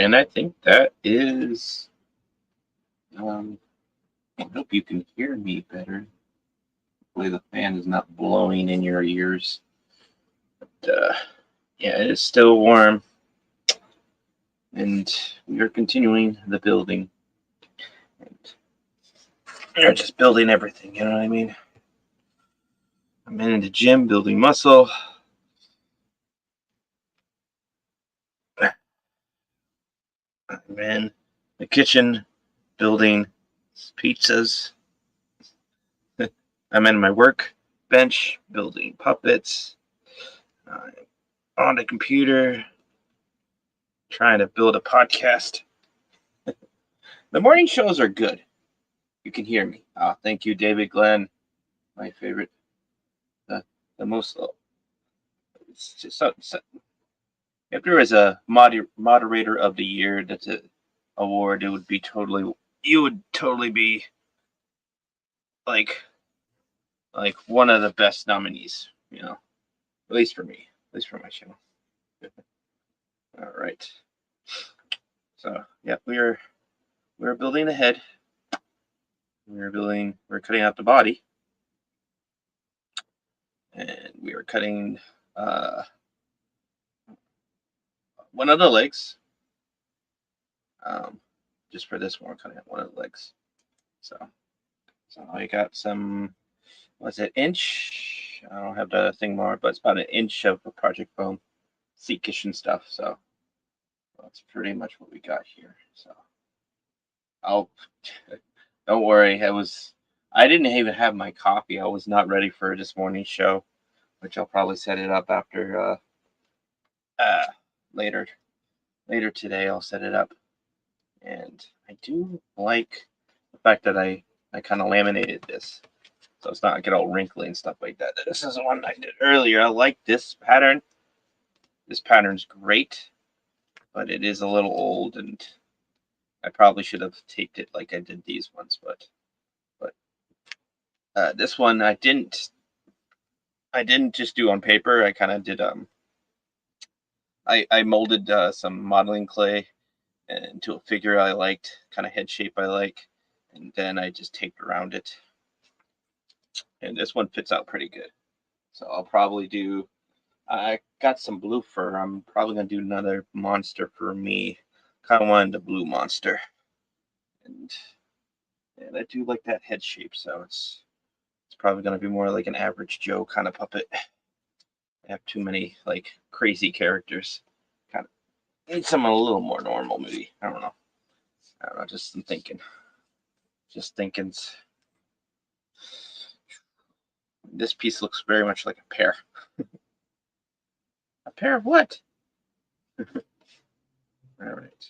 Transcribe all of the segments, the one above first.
And I think that is. I hope you can hear me better. Hopefully, the fan is not blowing in your ears. But, yeah, it is still warm, and we are continuing the building. And we're just building everything, you know what I mean? I'm in the gym building muscle. I'm in the kitchen building pizzas. I'm in my work bench building puppets. I'm on the computer trying to build a podcast. The morning shows are good. You can hear me. Thank you, David Glenn, my favorite. The most. It's just so, if there was a moderator of the year that's an award, it would be totally. You would totally be like one of the best nominees. You know, at least for me, at least for my channel. All right. So yeah, we're building the head. We're cutting out the body, and we are cutting one of the legs. Just for this one, we're cutting out one of the legs. So I got some. What's it? Inch? I don't have the thing more, but it's about an inch of project foam, seat cushion stuff. So that's pretty much what we got here. So I'll. Don't worry. I didn't even have my coffee. I was not ready for this morning's show, which I'll probably set it up after later today. I'll set it up, and I do like the fact that I kind of laminated this, so it's not get all wrinkly and stuff like that. This is the one I did earlier. I like this pattern. This pattern's great, but it is a little old, and I probably should have taped it like I did these ones, but this one I didn't just do on paper. I kind of did I molded some modeling clay into a figure I liked, kind of head shape I like, and then I just taped around it. And this one fits out pretty good. So I'll probably do. I got some blue fur. I'm probably gonna do another monster for me. Kind of wanted the blue monster, and I do like that head shape. So it's probably gonna be more like an average Joe kind of puppet. I have too many like crazy characters. Kind of need someone a little more normal, maybe. I don't know. Just some thinking. Just thinking. This piece looks very much like a pear. A pair of what? All right.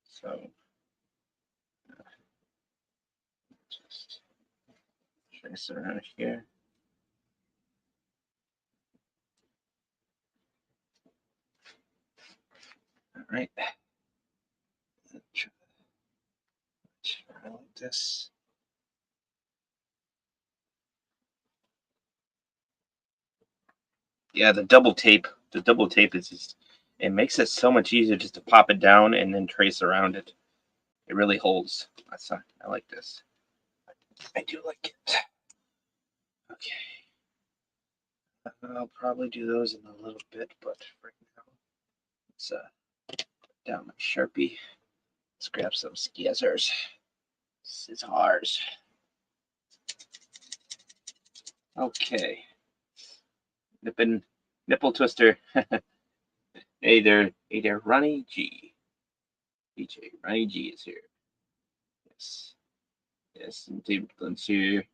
So just trace around here. All right. Try like this. Yeah, the double tape. The double tape is just, it makes it so much easier just to pop it down and then trace around it. It really holds. I like this. I do like it. Okay. I'll probably do those in a little bit, but right now let's down my Sharpie. Let's grab some scissors. Okay. Nipple twister. Hey there, Ronnie G. DJ Ronnie G is here. Yes, and David Glenn's here.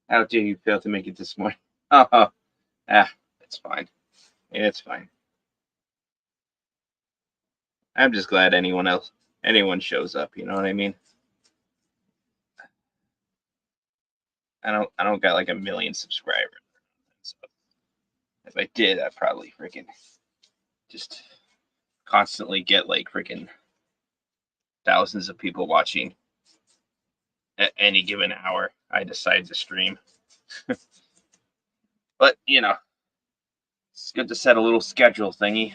How dare you fail to make it this morning? Oh, it's fine. It's fine. I'm just glad anyone shows up. You know what I mean? I don't got like a million subscribers. So if I did, I'd probably freaking just constantly get like freaking thousands of people watching at any given hour I decide to stream. But it's good to set a little schedule thingy.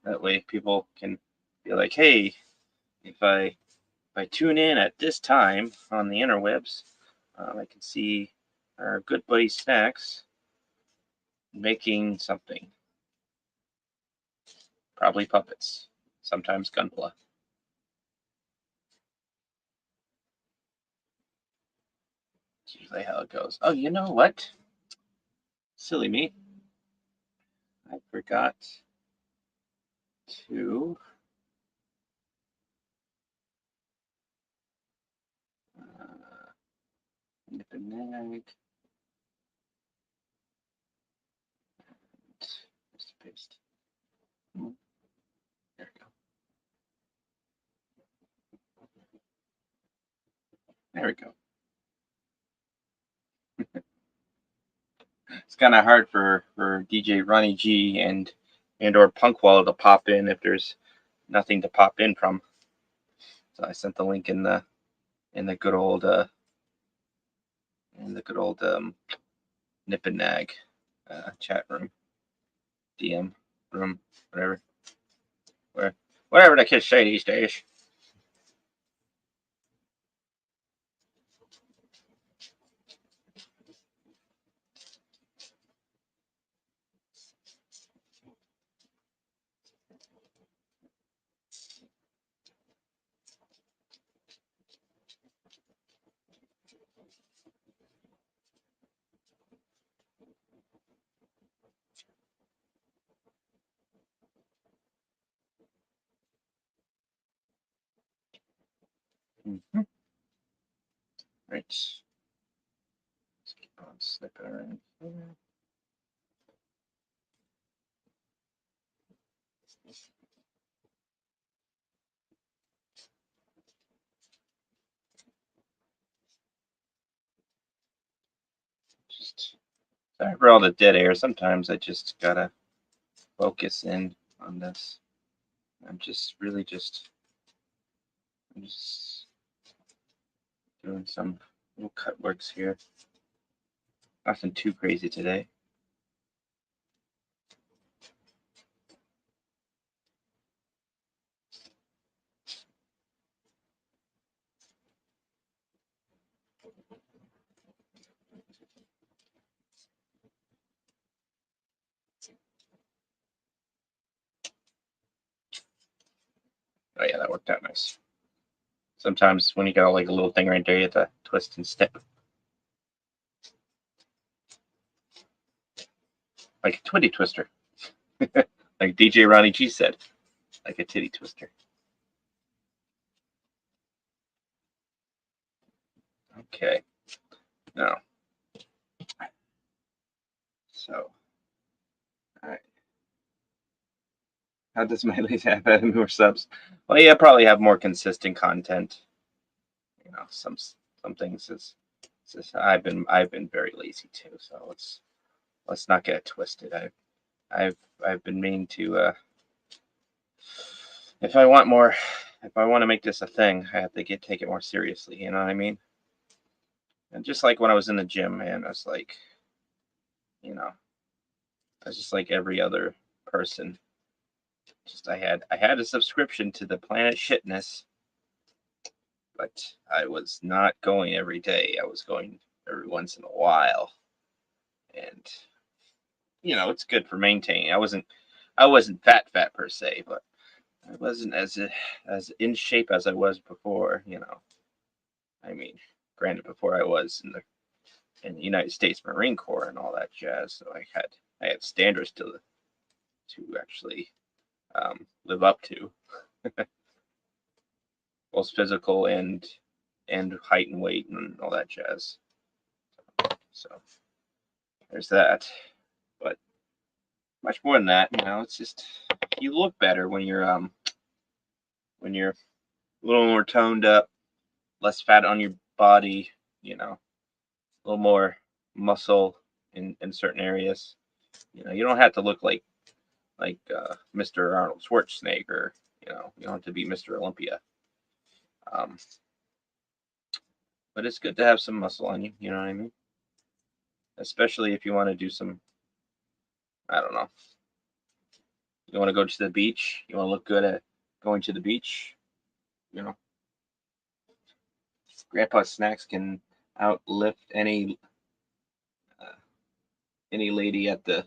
That way people can be like, hey, if I tune in at this time on the interwebs, I can see our good buddy Snacks making something. Probably puppets, sometimes Gunpla. It's usually how it goes. Oh, you know what? Silly me. I forgot to nip and nag. Just paste. There we go. There we go. It's kind of hard for DJ Ronnie G and or Punkwall to pop in if there's nothing to pop in from. So I sent the link in the good old nip and nag chat room, DM room, whatever the kids say these days. Mm-hmm. Right. Let's keep on snipping around here. Just sorry for all the dead air. Sometimes I just gotta focus in on this. I'm just doing some little cut works here. Nothing too crazy today. Oh yeah, that worked out nice. Sometimes when you got like a little thing right there, you have to twist and snip. Like a titty twister. Like DJ Ronnie G said. Like a titty twister. Okay. Now. So. Alright. How does my lead have more subs? Well, yeah, probably have more consistent content. You know, some things is I've been very lazy too, so let's not get it twisted. I've been meaning to if I want more, if I want to make this a thing, I have to take it more seriously. You know what I mean? And just like when I was in the gym, man, I was like, you know, I was just like every other person. Just I had a subscription to the Planet Shitness, but I was not going every day. I was going every once in a while, and you know, it's good for maintaining. I wasn't fat per se, but I wasn't as in shape as I was before. You know, I mean, granted, before I was in the United States Marine Corps and all that jazz, so I had standards to actually live up to, both physical and height and weight and all that jazz. So there's that. But much more than that, you know, it's just you look better when you're a little more toned up, less fat on your body, you know, a little more muscle in certain areas. You know, you don't have to look like Mr. Arnold Schwarzenegger. You know, you don't have to be Mr. Olympia. Um, but it's good to have some muscle on you. You know what I mean? Especially if you want to do some, I don't know, You want to go to the beach? You want to look good at going to the beach? You know, Grandpa's snacks can outlift uh, any lady at the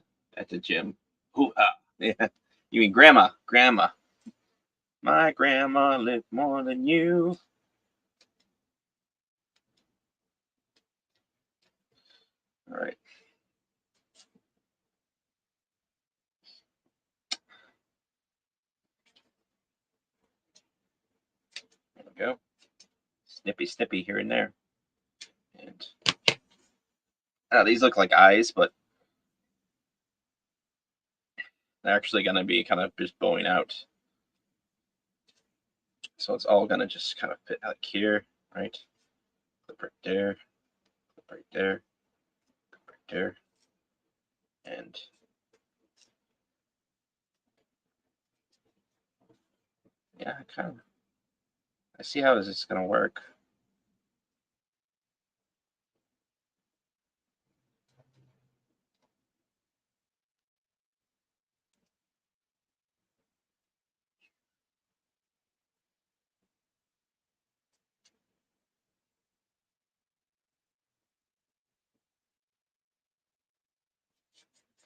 gym. Hoo-ha. Yeah. You mean grandma? Grandma. My grandma lived more than you. All right. There we go. Snippy, snippy here and there. And these look like eyes, but they're actually going to be kind of just bowing out. So it's all going to just kind of fit like here, right? Clip right there, clip right there, clip right there. And yeah, I see how this is going to work.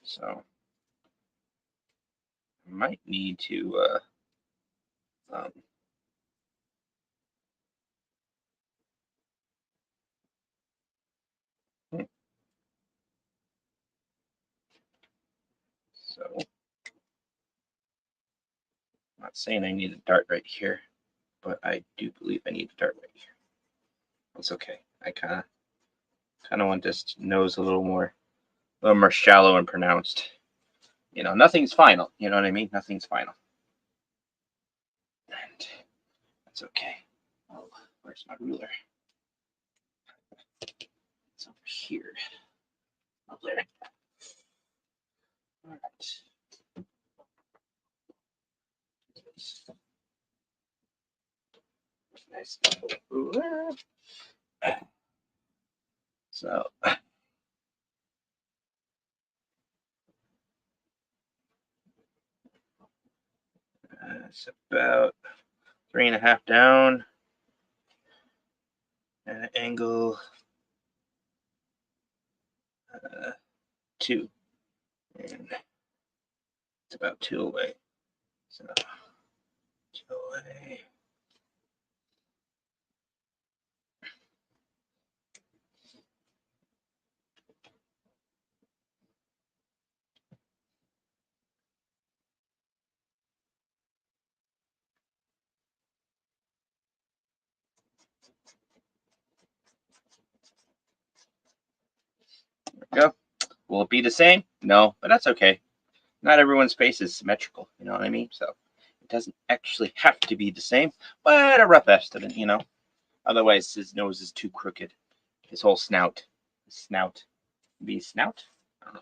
So I might need to um, so I'm not saying I need a dart right here, but I do believe I need a dart right here. It's okay. I kind of want this nose a little more shallow and pronounced. You know, nothing's final. You know what I mean? Nothing's final. And that's okay. Oh, where's my ruler? It's over here. Oh, there. All right. Nice ruler. So it's about 3.5 down at an angle 2, and it's about 2 away. So 2 away. There we go. Will it be the same? No, but that's okay. Not everyone's face is symmetrical. You know what I mean? So it doesn't actually have to be the same, but a rough estimate, you know. Otherwise, his nose is too crooked. His whole snout. His snout. Be snout? I don't know.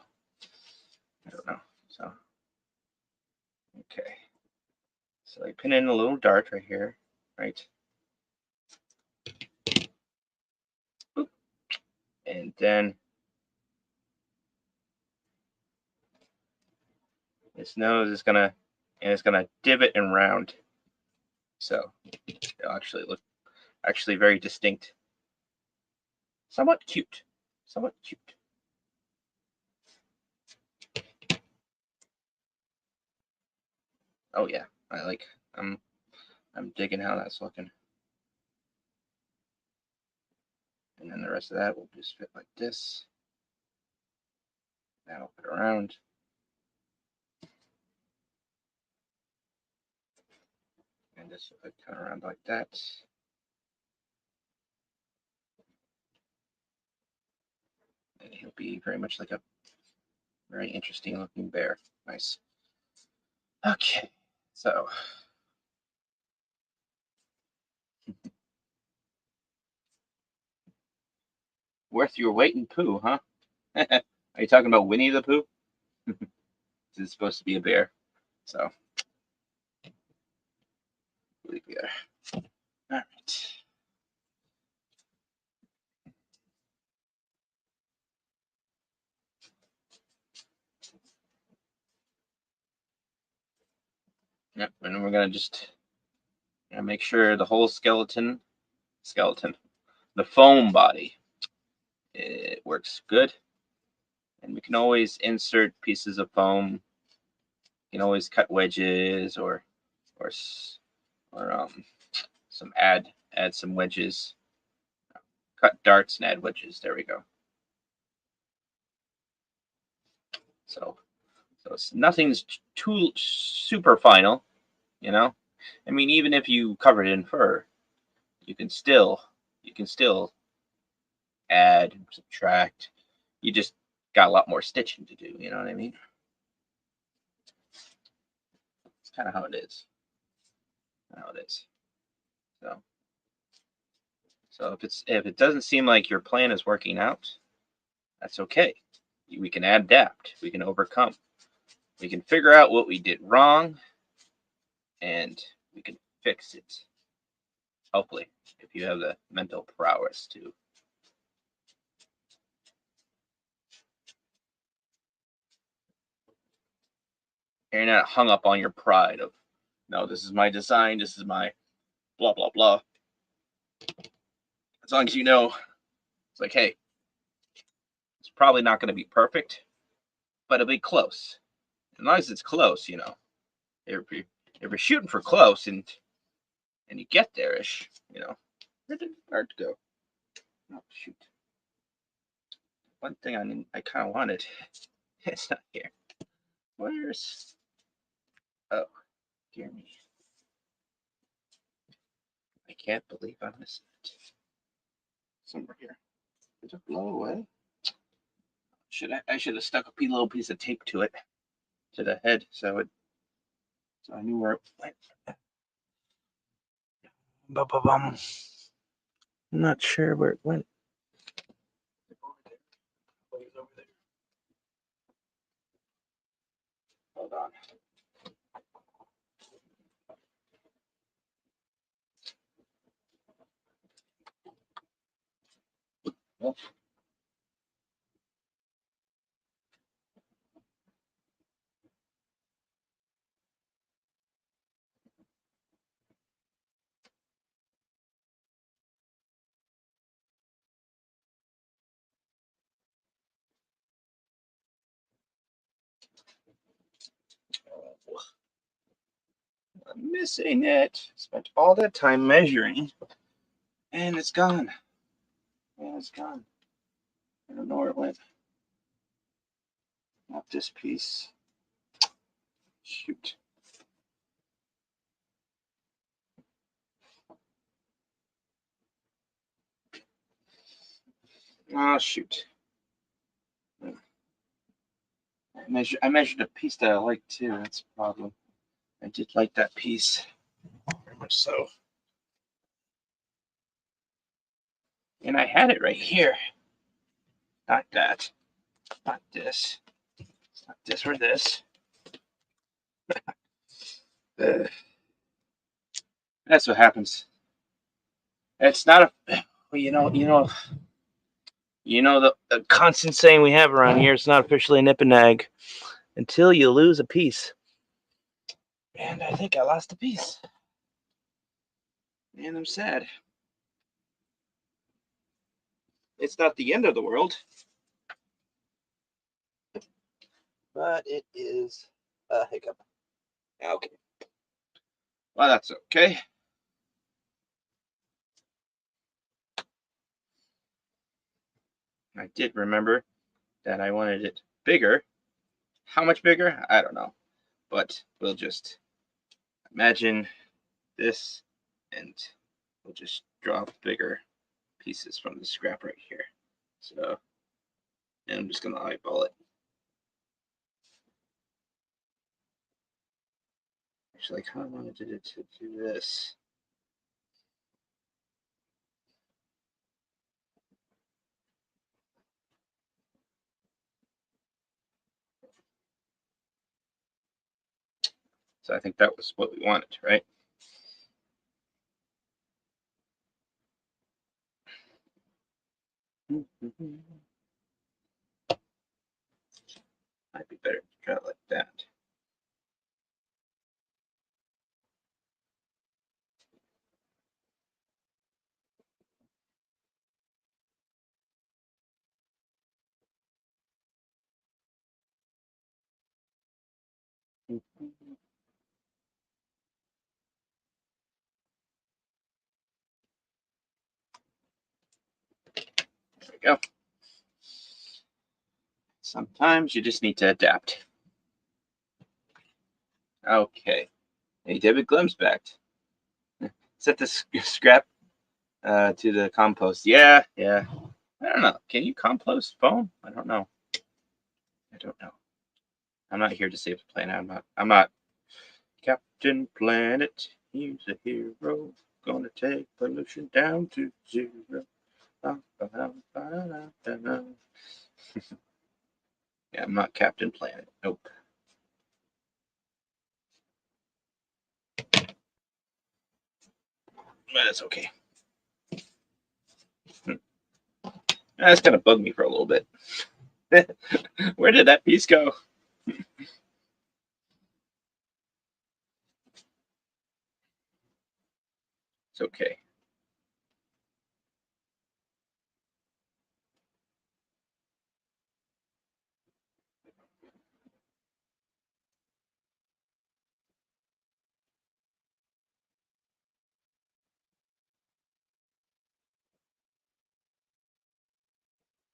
I don't know. So, okay. So I pin in a little dart right here, right? Boop. And then his nose is gonna, and it's gonna divot and round. So it'll actually look very distinct. Somewhat cute. Somewhat cute. Oh yeah, I'm digging how that's looking. And then the rest of that will just fit like this. That'll fit around. And this will fit kind of around like that. And he'll be very much like a very interesting looking bear. Nice. Okay, so worth your weight in poo, huh? Are you talking about Winnie the Pooh? This is supposed to be a bear, so leave you there. All right. Yep, and we're gonna just make sure the whole skeleton, the foam body, it works good. And we can always insert pieces of foam. You can always cut wedges or some add some wedges. Cut darts and add wedges. There we go. So nothing's too super final, you know. I mean, even if you cover it in fur, you can still add and subtract. You just got a lot more stitching to do. You know what I mean? It's kind of how it is. So if it doesn't seem like your plan is working out, that's okay. We can adapt. We can overcome. We can figure out what we did wrong, and we can fix it. Hopefully, if you have the mental prowess to. You're not hung up on your pride of, no, this is my design, this is my blah, blah, blah. As long as you know, it's like, hey, it's probably not going to be perfect, but it'll be close. As long as it's close, if you're shooting for close and you get there-ish, where did art go? Oh, shoot. One thing I kind of wanted, it's not here. Where's, oh, dear me. I can't believe I missed it. Somewhere here. Did it blow away? I should have stuck a little piece of tape to it, to the head, so I knew where it went. I'm not sure where it went. Hold on. Well, I'm missing it. Spent all that time measuring, and it's gone. I don't know where it went. Not this piece. Shoot. Oh, shoot. I measured a piece that I liked too. That's the problem. I did like that piece very much so. And I had it right here. Not that. Not this. Not this or this. That's what happens. It's not a. Well, the constant saying we have around here. It's not officially a nip and nag until you lose a piece. And I think I lost a piece. And I'm sad. It's not the end of the world, but it is a hiccup. Okay. Well, that's okay. I did remember that I wanted it bigger. How much bigger? I don't know. But we'll just imagine this, and we'll just draw bigger pieces from the scrap right here. So, and I'm just going to eyeball it. Actually, I kind of wanted it to do this. So I think that was what we wanted, right? Might be better to draw it like that. we go. Sometimes you just need to adapt. Okay. Hey, David Glem's back. Set the scrap to the compost. Yeah. I don't know. Can you compost foam? I don't know. I'm not here to save the planet. I'm not Captain Planet. He's a hero. Gonna take pollution down to zero. Yeah, I'm not Captain Planet. Nope. But it's okay. That's gonna bug me for a little bit. Where did that piece go? It's okay.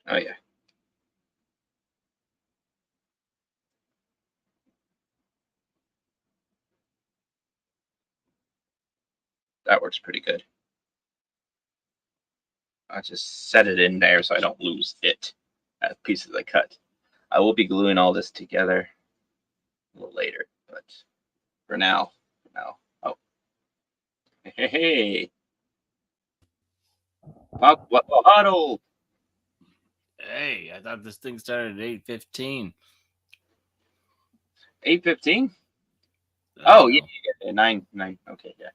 Oh yeah. That works pretty good. I'll just set it in there so I don't lose it as pieces I cut. I will be gluing all this together a little later, but for now. Oh, hey, Pop, what, huddle? Hey, I thought this thing started at 8:15. 8:15? Oh yeah, 9. Okay, yeah.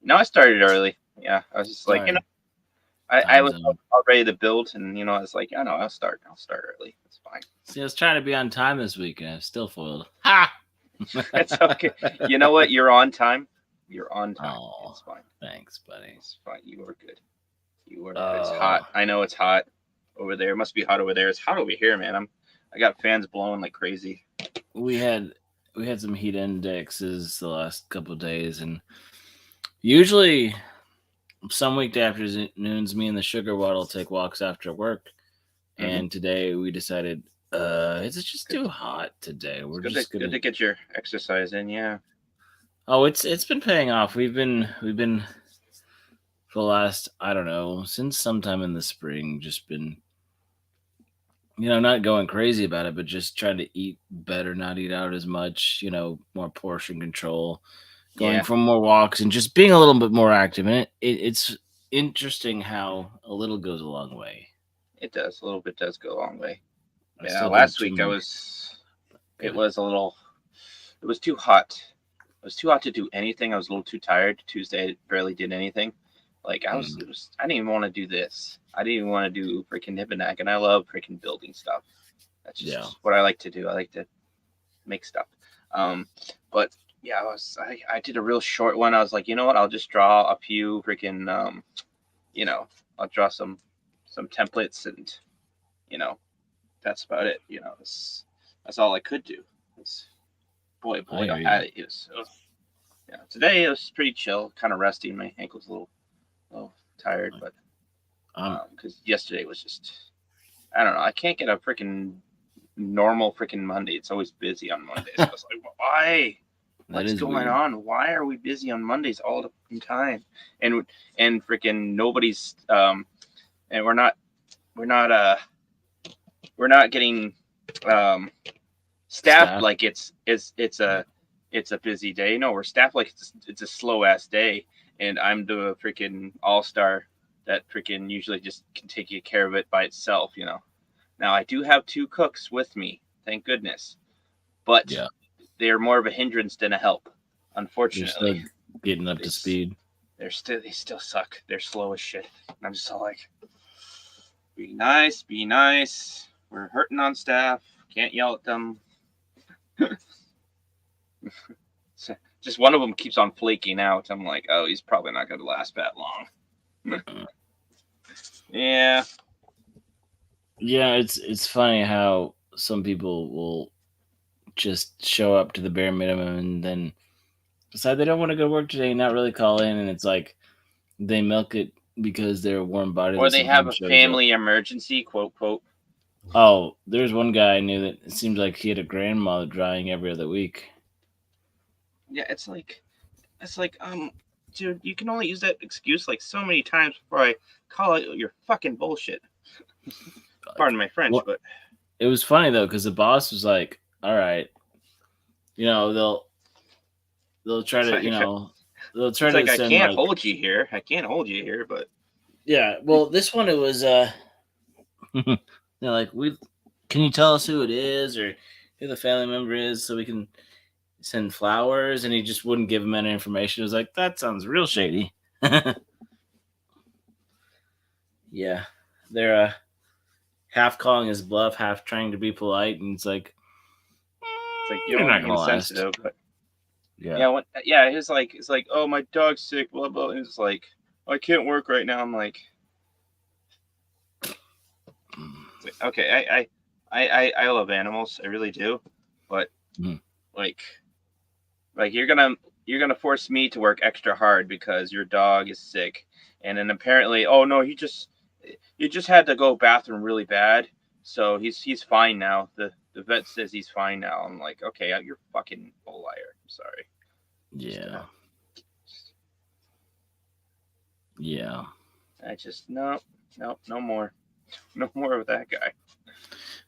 No, I started early. Yeah, I was just like, Sorry. I was zone. all ready to build, and I was like, no, I'll start early. It's fine. See, I was trying to be on time this week, and I'm still foiled. Ha! It's okay. You know what? You're on time. You're on time. Oh, It's fine. thanks, buddy. It's fine. You are good. It's hot. I know it's hot over there. It must be hot over there. It's hot over here, man. I got fans blowing like crazy. We had some heat indexes the last couple of days, and usually some weekday afternoons, me and the sugar waddle take walks after work. And today we decided, it's just too hot today. We're good just good to get your exercise in. Yeah. Oh, it's been paying off. We've been for the last, I don't know, since sometime in the spring, just been not going crazy about it, but just trying to eat better, not eat out as much, more portion control, going for more walks, and just being a little bit more active. And it's interesting how a little goes a long way. It does. A little bit does go a long way. Yeah, last week it was a little, it was too hot. It was too hot to do anything. I was a little too tired. Tuesday, I barely did anything. Like I didn't even want to do this. I didn't even want to do freaking Hibbenack, and I love freaking building stuff. That's just what I like to do. I like to make stuff. But yeah, I did a real short one. I was like, you know what? I'll just draw a few freaking, I'll draw some templates, and that's about it. That's all I could do. Boy, it was. Yeah, today it was pretty chill, kind of resting. My ankle's a little tired, but because yesterday was just, I don't know. I can't get a freaking normal freaking Monday. It's always busy on Mondays. I was like, why? What's going on? Why are we busy on Mondays all the time? And freaking nobody's and we're not getting staffed like it's a busy day. No, we're staffed like it's a slow ass day, and I'm the freaking all-star that freaking usually just can take care of it by itself. Now I do have 2 cooks with me, thank goodness, but they're more of a hindrance than a help. Unfortunately, you're still getting up to speed. They still suck. They're slow as shit. I'm just all like, be nice. We're hurting on staff. Can't yell at them. Just one of them keeps on flaking out. I'm like, oh, he's probably not going to last that long. Yeah. Yeah, it's funny how some people will just show up to the bare minimum and then decide they don't want to go to work today and not really call in, and it's like they milk it because they're a warm body. Or that they have a sometimes shows up. family emergency, quote, quote. Oh, there's one guy I knew that it seemed like he had a grandmother dying every other week. Yeah, it's like, dude, you can only use that excuse like so many times before I call it your fucking bullshit. Pardon my French, Well, but it was funny though because the boss was like, "All right, they'll try it's to, like, they'll try it's to like I send can't hold you here. I can't hold you here, but yeah. Well, this one it was they're like, can you tell us who it is or who the family member is so we can send flowers?" And he just wouldn't give him any information. It was like, that sounds real shady. Yeah, they're half calling his bluff, half trying to be polite, and it's like you're not not gonna last. insensitive. But Yeah, it's like, oh, my dog's sick, blah blah. And it's like, oh, I can't work right now. I'm like, okay, I love animals, I really do, but like you're gonna force me to work extra hard because your dog is sick, and then apparently, oh no, you just had to go bathroom really bad, so he's fine now. The vet says he's fine now. I'm like, okay, you're fucking a liar. I'm sorry. Yeah. Yeah. I just no more. No more of that guy.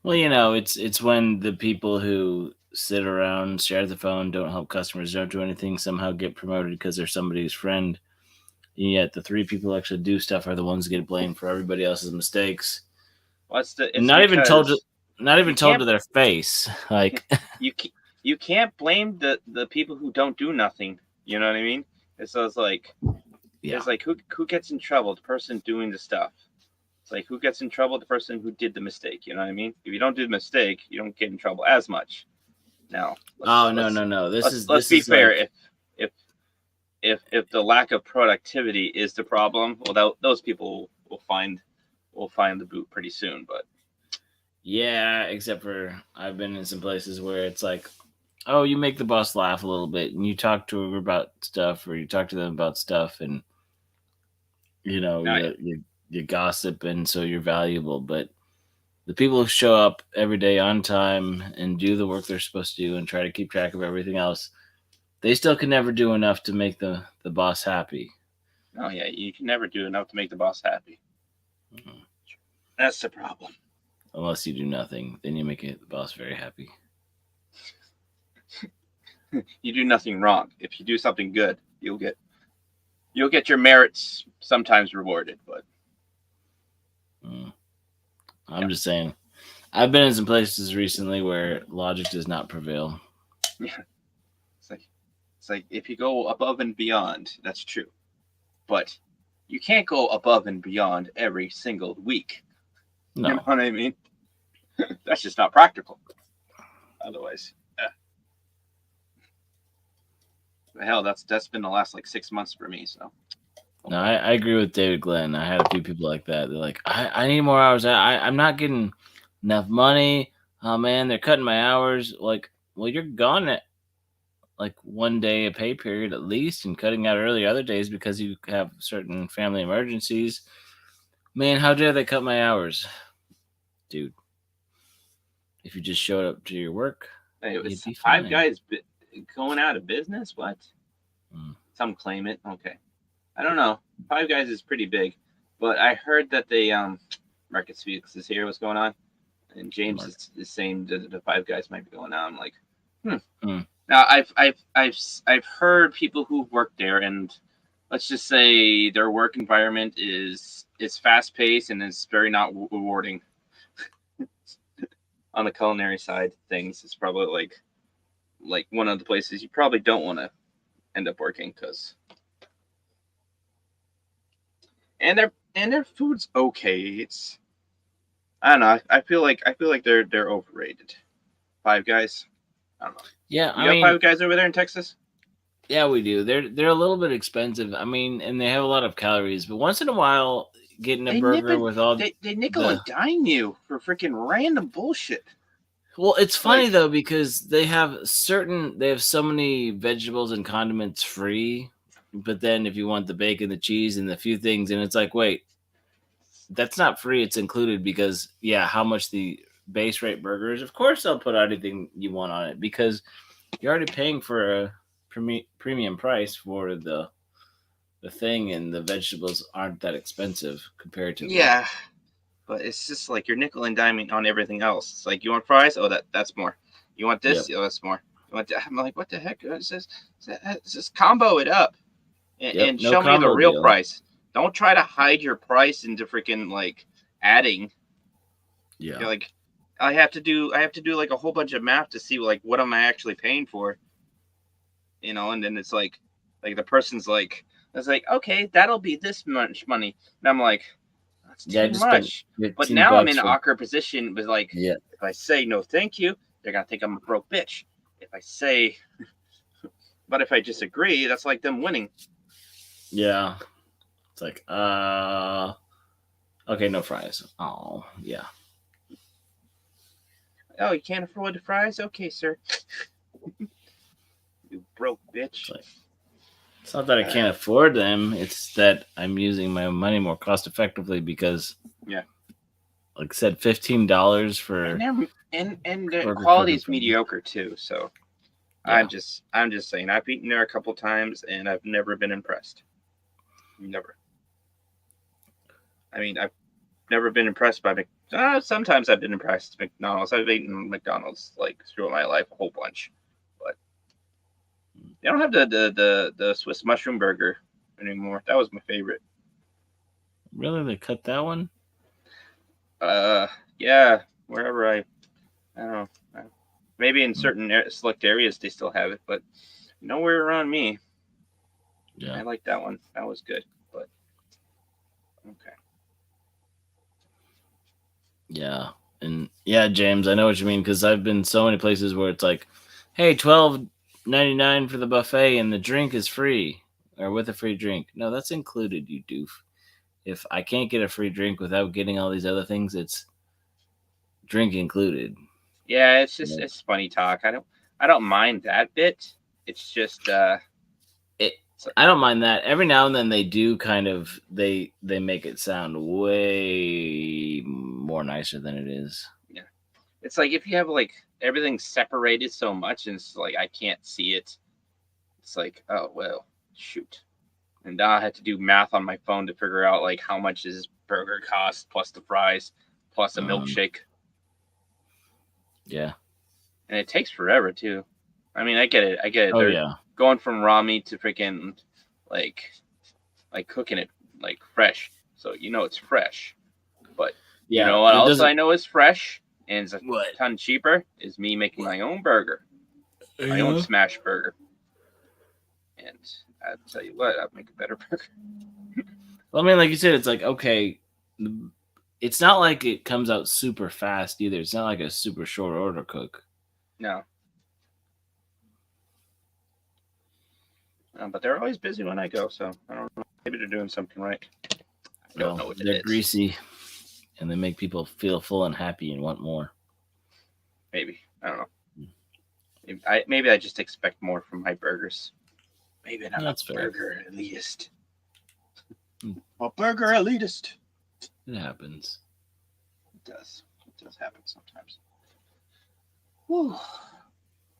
Well, it's when the people who sit around, share the phone, don't help customers, don't do anything, somehow get promoted because they're somebody's friend. And yet the three people who actually do stuff are the ones who get blamed for everybody else's mistakes. Well, it's not even told to their face. Like you can't blame the people who don't do nothing. You know what I mean? So it's like, it's like who gets in trouble? The person doing the stuff. It's like, who gets in trouble? The person who did the mistake. You know what I mean? If you don't do the mistake, you don't get in trouble as much. Now, no. Let's be fair. Like, if the lack of productivity is the problem, well, those people will find the boot pretty soon. But yeah, except for I've been in some places where it's like, oh, you make the boss laugh a little bit, and you talk to her about stuff, or you talk to them about stuff, and you gossip, and so you're valuable. But the people who show up every day on time and do the work they're supposed to do and try to keep track of everything else, they still can never do enough to make the boss happy. Oh yeah, you can never do enough to make the boss happy. Mm-hmm. That's the problem. Unless you do nothing, then you make the boss very happy. You do nothing wrong. If you do something good, you'll get your merits sometimes rewarded. But I'm just saying, I've been in some places recently where logic does not prevail. Yeah, it's like if you go above and beyond, that's true, but you can't go above and beyond every single week. No. You know what I mean? That's just not practical. Otherwise, hell, that's been the last like 6 months for me. So. No, I agree with David Glenn. I had a few people like that. They're like, I need more hours. I'm not getting enough money. Oh man, they're cutting my hours. Like, well, you're gone at like 1 day a pay period at least, and cutting out early other days because you have certain family emergencies. Man, how dare they cut my hours, dude? If you just showed up to your work, you'd be fine. Five Guys going out of business? What? Some claim it. Okay. I don't know. Five Guys is pretty big, but I heard that they Marcus Felix is here. What's going on? And James is saying that the Five Guys might be going on. I'm like, Now I've heard people who've worked there, and let's just say their work environment is fast paced and it's very not rewarding. On the culinary side of things, it's probably like one of the places you probably don't want to end up working because. And their food's okay. It's, I don't know. I feel like they're overrated. Five Guys. I don't know. Yeah, I mean, Five Guys over there in Texas. Yeah, we do. They're a little bit expensive. I mean, and they have a lot of calories. But once in a while, getting a burger with all they nickel and dime you for freaking random bullshit. Well, it's funny though because they have so many vegetables and condiments free but then if you want the bacon, the cheese, and the few things, and it's like, wait, that's not free. It's included because, yeah, how much the base rate burger is. Of course, they'll put anything you want on it because you're already paying for a premium price for the thing, and the vegetables aren't that expensive comparatively. Yeah, but it's just like you're nickel and diming on everything else. It's like, you want fries? Oh, that's more. You want Yep. this? Oh, that's more. You want that? I'm like, what the heck? It's just combo it up and, Yep. and No show me the combo real deal. price. Don't try to hide your price into freaking like adding. Yeah. You're like, I have to do like a whole bunch of math to see like what am I actually paying for, and then it's like the person's like, it's like, okay, that'll be this much money, and I'm like, that's Yeah, I too just spent much. But 15 now I'm bucks in an for awkward position with like, yeah. if I say no thank you, they're gonna think I'm a broke bitch. If I say, but if I disagree, that's like them winning. Yeah. It's like, okay, no fries. Oh, yeah. Oh, you can't afford the fries? Okay, sir. You broke bitch. It's not that I can't afford them. It's that I'm using my money more cost effectively because, yeah, like I said, $15 for and the burger quality is cooker fries. mediocre too. So Yeah. I'm just saying, I've eaten there a couple times and I've never been impressed. Never. I mean, I've never been impressed by sometimes I've been impressed with McDonald's. I've eaten McDonald's like throughout my life a whole bunch, but they don't have the Swiss mushroom burger anymore. That was my favorite. Really, they cut that one? Yeah, wherever I don't know. Maybe in certain select areas they still have it, but nowhere around me. Yeah. I like that one. That was good, but okay. Yeah. And yeah, James, I know what you mean because I've been so many places where it's like, hey, $12.99 for the buffet and the drink is free or with a free drink. No, that's included, you doof. If I can't get a free drink without getting all these other things, it's drink included. Yeah, it's just it's funny talk. I don't mind that bit. It's just I don't mind that. Every now and then they do kind of they make it sound way more nicer than it is. Yeah. It's like if you have like everything separated so much and it's like I can't see it. It's like, oh well, shoot. And now I had to do math on my phone to figure out like how much does this burger cost plus the fries plus a milkshake. Yeah. And it takes forever too. I mean, I get it. Oh yeah. Going from raw meat to freaking like cooking it like fresh, so it's fresh. But yeah, you know what else I know is fresh and it's a what? ton cheaper is me making my own burger, my own smash burger. And I'll tell you what, I'll make a better burger. Well, I mean, like you said, it's like, okay, it's not like it comes out super fast either. It's not like a super short order cook. No. But they're always busy when I go, so I don't know. Maybe they're doing something right. I don't know what they're greasy, and they make people feel full and happy and want more. Maybe. I don't know. Maybe I just expect more from my burgers. Maybe I'm a burger elitist. A burger elitist. It happens. It does. It does happen sometimes. Whew.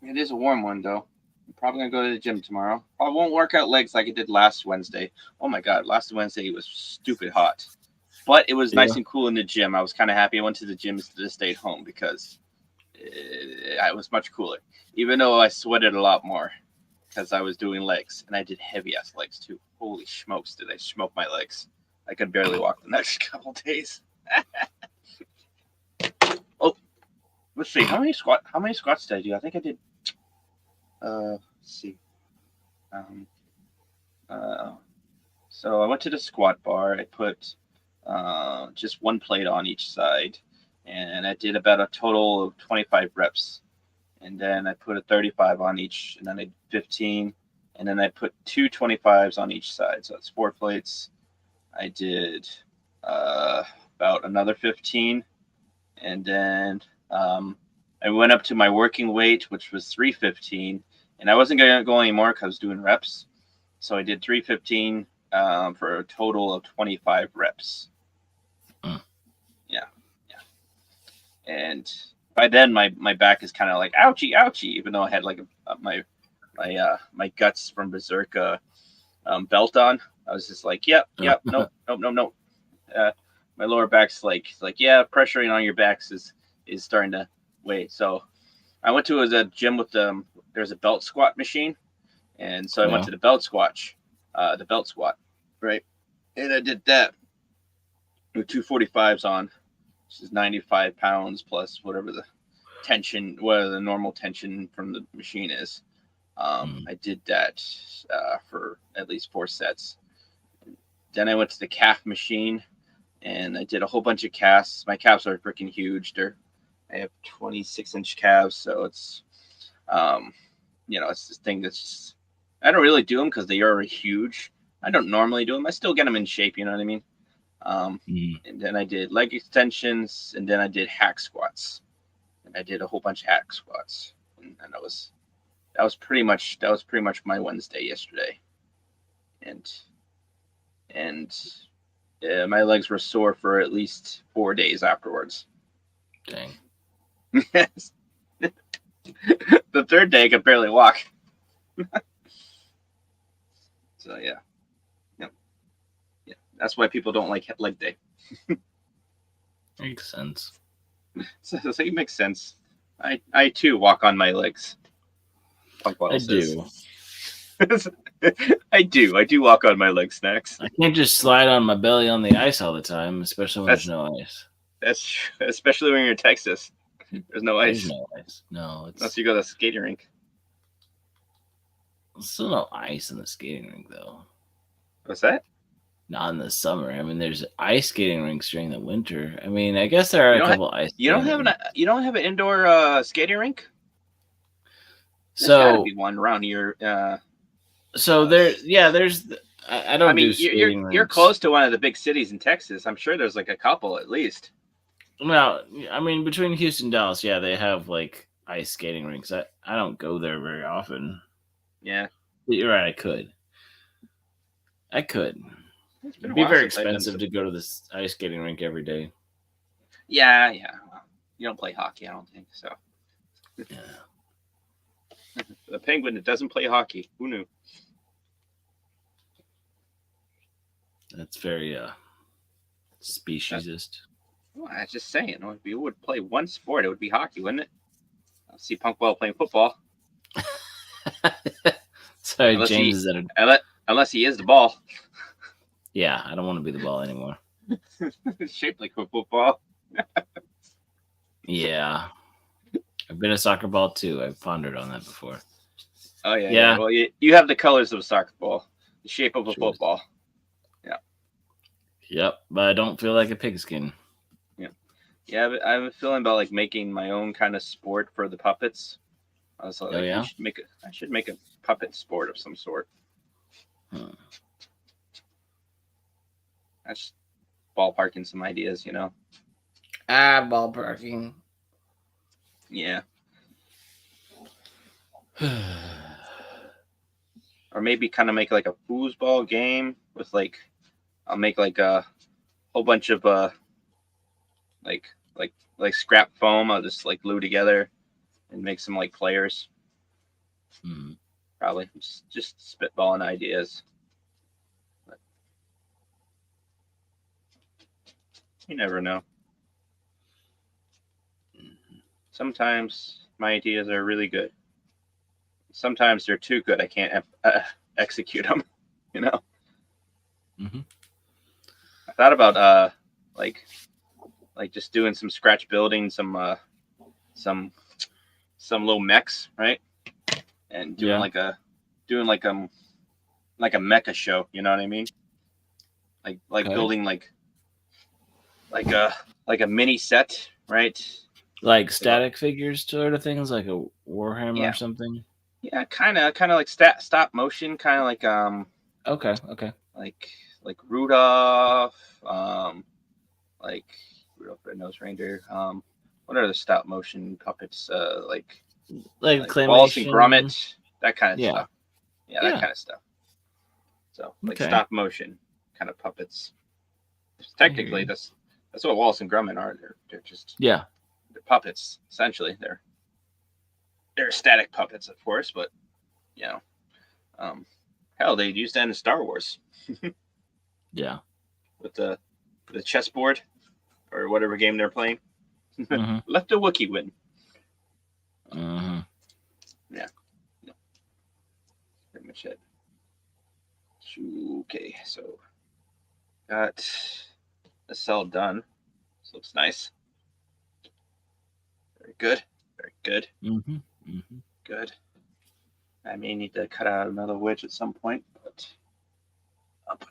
It is a warm one, though. I'm probably going to go to the gym tomorrow. I won't work out legs like I did last Wednesday. Oh, my God. Last Wednesday, it was stupid hot. But it was nice and cool in the gym. I was kind of happy I went to the gym instead of stayed home because it was much cooler. Even though I sweated a lot more because I was doing legs. And I did heavy-ass legs, too. Holy smokes, did I smoke my legs. I could barely walk the next couple days. Oh, let's see. How many squats did I do? I think I did. Let's see. So I went to the squat bar. I put just one plate on each side, and I did about a total of 25 reps. And then I put a 35 on each, and then I did 15, and then I put two 25s on each side. So that's 4 plates. I did about another 15, and then I went up to my working weight, which was 315, and I wasn't going to go anymore because I was doing reps. So I did 315 for a total of 25 reps. Mm. Yeah. And by then my back is kind of like ouchie, even though I had like my guts from Berserk belt on. I was just like, yep, nope. My lower back's like yeah, pressuring on your backs is starting to weigh. So I went to a gym with there's a belt squat machine, and so I went to the belt squat, right, and I did that with 245s on, which is 95 pounds plus whatever the normal tension from the machine is. I did that for at least 4 sets. Then I went to the calf machine, and I did a whole bunch of calves. My calves are freaking huge. I have 26-inch calves, so it's it's this thing that's just, I don't really do them because they are huge. I don't normally do them. I still get them in shape, you know what I mean? And then I did leg extensions, and then I did hack squats, and I did a whole bunch of hack squats, and that was pretty much my Wednesday yesterday, and my legs were sore for at least 4 days afterwards. Dang. Yes. The third day I could barely walk. So yeah. That's why people don't like leg day. Makes sense. So it makes sense. I too walk on my legs. I do. I do walk on my legs, Snacks. I can't just slide on my belly on the ice all the time, especially when there's no ice. That's true, especially when you're in Texas. There's no ice. There's no ice. No, it's unless you go to the skating rink. There's still no ice in the skating rink, though. What's that? Not in the summer. I mean, there's ice skating rinks during the winter. I mean, I guess there are a couple ice. You don't have an indoor skating rink? There's gotta be one around here. So there's. I don't. I mean, you're close to one of the big cities in Texas. I'm sure there's like a couple at least. Well, I mean, between Houston and Dallas, yeah, they have like ice skating rinks. I don't go there very often. Yeah, but you're right. I could. It'd be very expensive to go to this ice skating rink every day. Yeah. Well, you don't play hockey, I don't think so. Yeah. The Penguin that doesn't play hockey. Who knew? That's very speciesist. Well, I was just saying, if you would play one sport, it would be hockey, wouldn't it? I see Punkwell playing football. Sorry, unless James is at unless he is the ball. Yeah, I don't want to be the ball anymore. It's shaped like a football. Yeah. I've been a soccer ball too. I've pondered on that before. Oh, yeah. Well, you have the colors of a soccer ball, the shape of a football. Yeah. Yep, but I don't feel like a pigskin. Yeah, I have a feeling about like making my own kind of sport for the puppets. I was like, I should make a puppet sport of some sort. That's ballparking some ideas, Ballparking. Yeah. Or maybe kind of make like a foosball game with like, I'll make like a whole bunch of like scrap foam. I'll just like glue together and make some like players. Probably just spitballing ideas. But you never know. Sometimes my ideas are really good. Sometimes they're too good. I can't execute them. Mm-hmm. I thought about like just doing some scratch building, some little mechs, right? And doing like a mecha show. You know what I mean? Like building like a mini set, right? Like static figures sort of things, like a Warhammer or something. Yeah, kind of like stop motion, kind of like Okay. Like Rudolph, like Rudolph Red-Nosed Reindeer. What are the stop motion puppets? Like Wallace and Gromit, that kind of stuff. Yeah, that kind of stuff. So like Okay. stop motion kind of puppets. Technically, that's what Wallace and Gromit are. They're just Yeah. they're puppets essentially. They're static puppets, of course, but you know, hell, they used that in Star Wars. Yeah. With the chessboard or whatever game they're playing. Mm-hmm. Let the Wookiee win. Mm-hmm. Yeah. Pretty much it. Okay, so got the cell done. This looks nice. Very good. Very good. Mm-hmm. Mm-hmm. Good. I may need to cut out another wedge at some point, but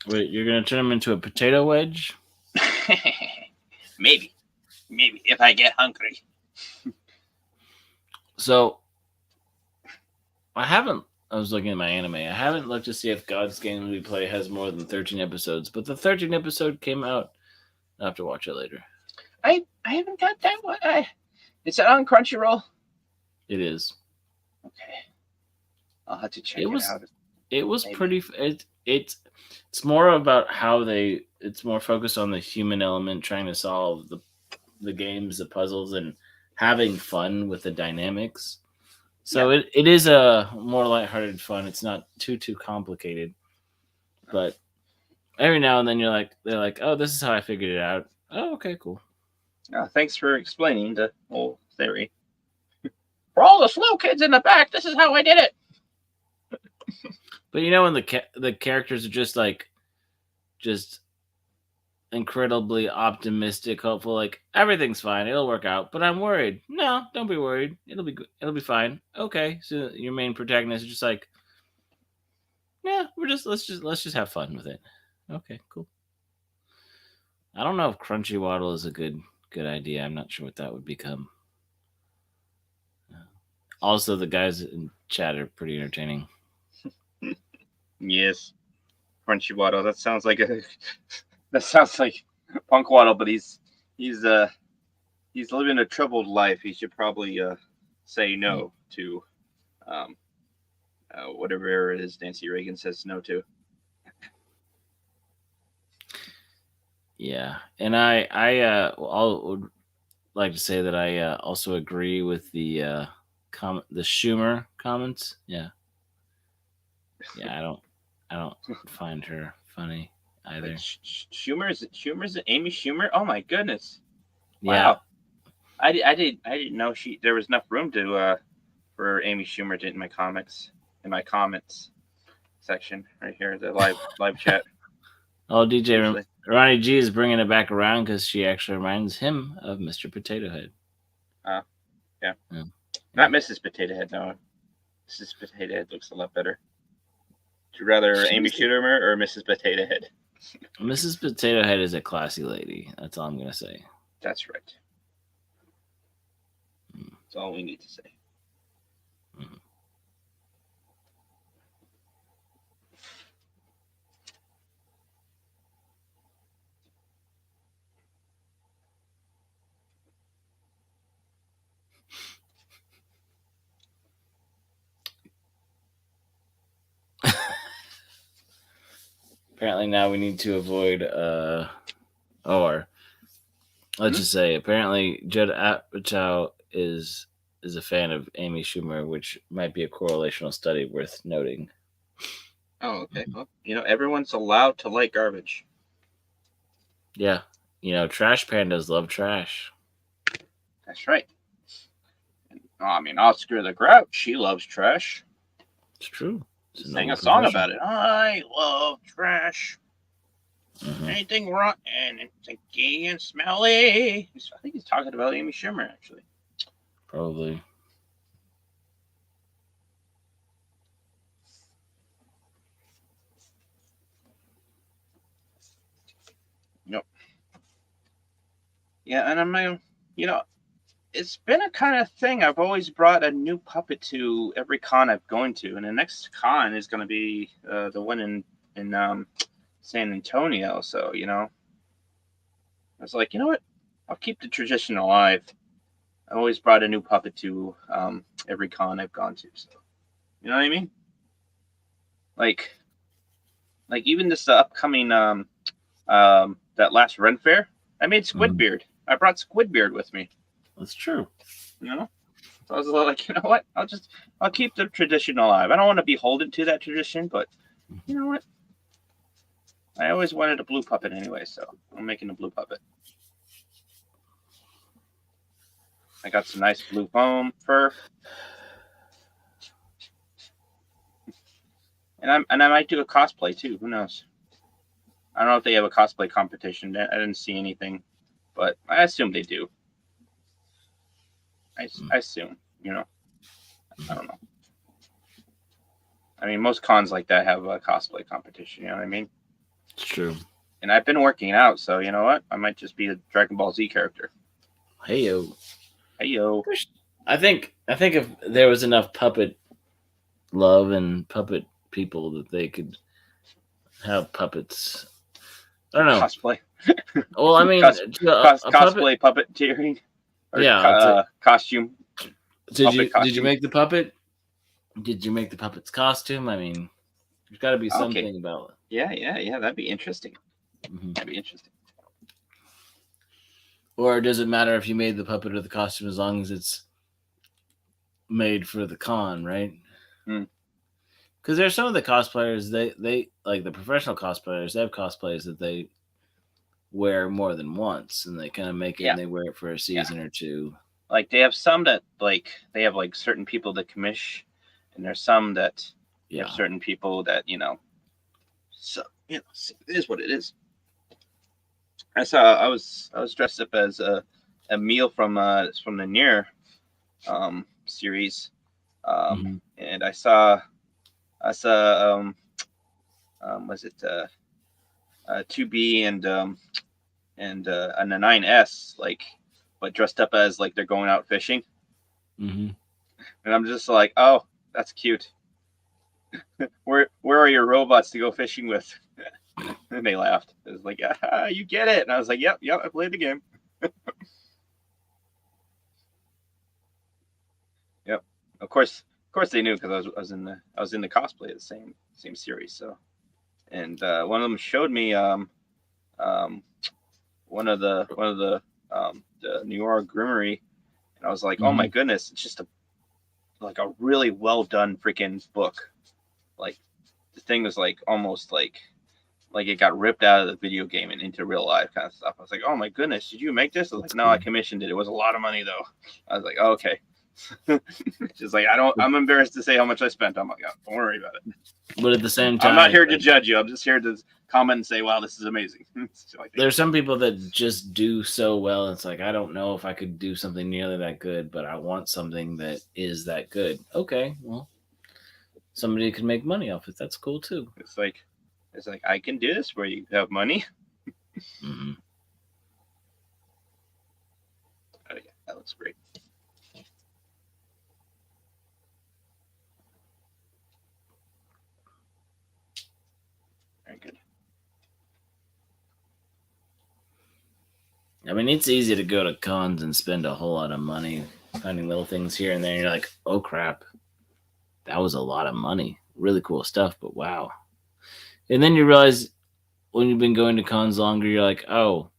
Wait, you're gonna turn them into a potato wedge? maybe if I get hungry. So I was looking at my anime. I haven't looked to see if God's Game We Play has more than 13 episodes, but the 13th episode came out. I'll have to watch it later. I haven't got that one. Is that on Crunchyroll? It is. Okay. I'll have to check it out. It was Maybe. pretty. It's more about how it's more focused on the human element, trying to solve the games, the puzzles, and having fun with the dynamics. So it is a more lighthearted fun. It's not too complicated, but every now and then they're like, oh, this is how I figured it out. Oh, okay, cool. Oh, thanks for explaining the whole theory. For all the slow kids in the back, this is how I did it. But when the characters are just incredibly optimistic, hopeful, like everything's fine, it'll work out, but I'm worried. No, don't be worried. It'll be fine. Okay, so your main protagonist is just like, yeah, let's just have fun with it. Okay, cool. I don't know if Crunchywaddle is a good idea. I'm not sure what that would become. Also, the guys in chat are pretty entertaining. Yes, Crunchywaddle. That sounds like Punkwaddle, but he's living a troubled life. He should probably say no to whatever it is Nancy Reagan says no to. Yeah, and I would like to say that I also agree with the Schumer comments. Yeah, I don't find her funny either. Schumer's Amy Schumer. Oh my goodness! Yeah. Wow. I didn't know there was enough room to for Amy Schumer in my comments section right here, the live chat. Oh, DJ Ronnie G is bringing it back around because she actually reminds him of Mr. Potato Head. Yeah. Not Mrs. Potato Head, no. Mrs. Potato Head looks a lot better. Would you rather Amy Schumer or Mrs. Potato Head? Mrs. Potato Head is a classy lady. That's all I'm gonna say. That's right. That's all we need to say. Mm-hmm. Apparently now we need to avoid or let's just say apparently Judd Apatow is a fan of Amy Schumer, which might be a correlational study worth noting. Oh, okay. Well, everyone's allowed to like garbage. Yeah. Trash pandas love trash. That's right. I mean, Oscar the Grouch, she loves trash. It's true. She sang a song about it. I love trash. Mm-hmm. Anything rotten and stinky and smelly. I think he's talking about Amy Schumer, actually. Probably. Yep. Yeah, and I'm, it's been a kind of thing. I've always brought a new puppet to every con I've gone to, and the next con is going to be the one in San Antonio. So I was like, you know what? I'll keep the tradition alive. I always brought a new puppet to every con I've gone to. So, you know what I mean? Like, like even this upcoming that last Ren Fair, I made Squidbeard. I brought Squidbeard with me. That's true. You know, so I was like, you know what? I'll keep the tradition alive. I don't want to be beholden to that tradition, but you know what? I always wanted a blue puppet anyway, so I'm making a blue puppet. I got some nice blue foam fur. And I might do a cosplay too. Who knows? I don't know if they have a cosplay competition. I didn't see anything, but I assume they do. I assume, you know. I don't know. I mean, most cons like that have a cosplay competition. You know what I mean? It's true. And I've been working out, so you know what? I might just be a Dragon Ball Z character. Hey yo. Hey yo. I think if there was enough puppet love and puppet people that they could have puppets. I don't know. Cosplay. Well, I mean, cosplay puppeteering. Yeah. Costume. Did you make the puppet? Did you make the puppet's costume? I mean, there's got to be something about it. Yeah. That'd be interesting. Mm-hmm. That'd be interesting. Or does it matter if you made the puppet or the costume as long as it's made for the con, right? Because there's some of the cosplayers, they like the professional cosplayers, they have cosplays that they wear more than once, and they kind of make it and they wear it for a season or two. Like they have some that like they have like certain people that commish, and there's some that have certain people that So it is what it is. I was dressed up as a meal from the Nier series, and I saw was it 2B and a 9S like, but dressed up as like they're going out fishing, and I'm just like, oh, that's cute. Where are your robots to go fishing with? And they laughed. It was like, you get it. And I was like, yep, I played the game. Yep. Of course they knew because I was in the cosplay of the same series. So, and one of them showed me one of the New York Grimmery, and I was like, oh my goodness, it's just a really well done freaking book. Like the thing was like almost like it got ripped out of the video game and into real life kind of stuff. I was like, oh my goodness, did you make this? I was like, no, I commissioned it. It was a lot of money though. I was like, oh, okay. Just like I'm embarrassed to say how much I spent. I'm like, don't worry about it. But at the same time, I'm not here to judge you. I'm just here to comment and say, wow, this is amazing. There's some people that just do so well. It's like, I don't know if I could do something nearly that good, but I want something that is that good. Okay, well, somebody can make money off it. That's cool too. It's like I can do this where you have money. Mm-hmm. Oh yeah, that looks great. Very good. I mean, it's easy to go to cons and spend a whole lot of money finding little things here and there. And you're like, oh crap, that was a lot of money. Really cool stuff, but wow. And then you realize when you've been going to cons longer, you're like, oh,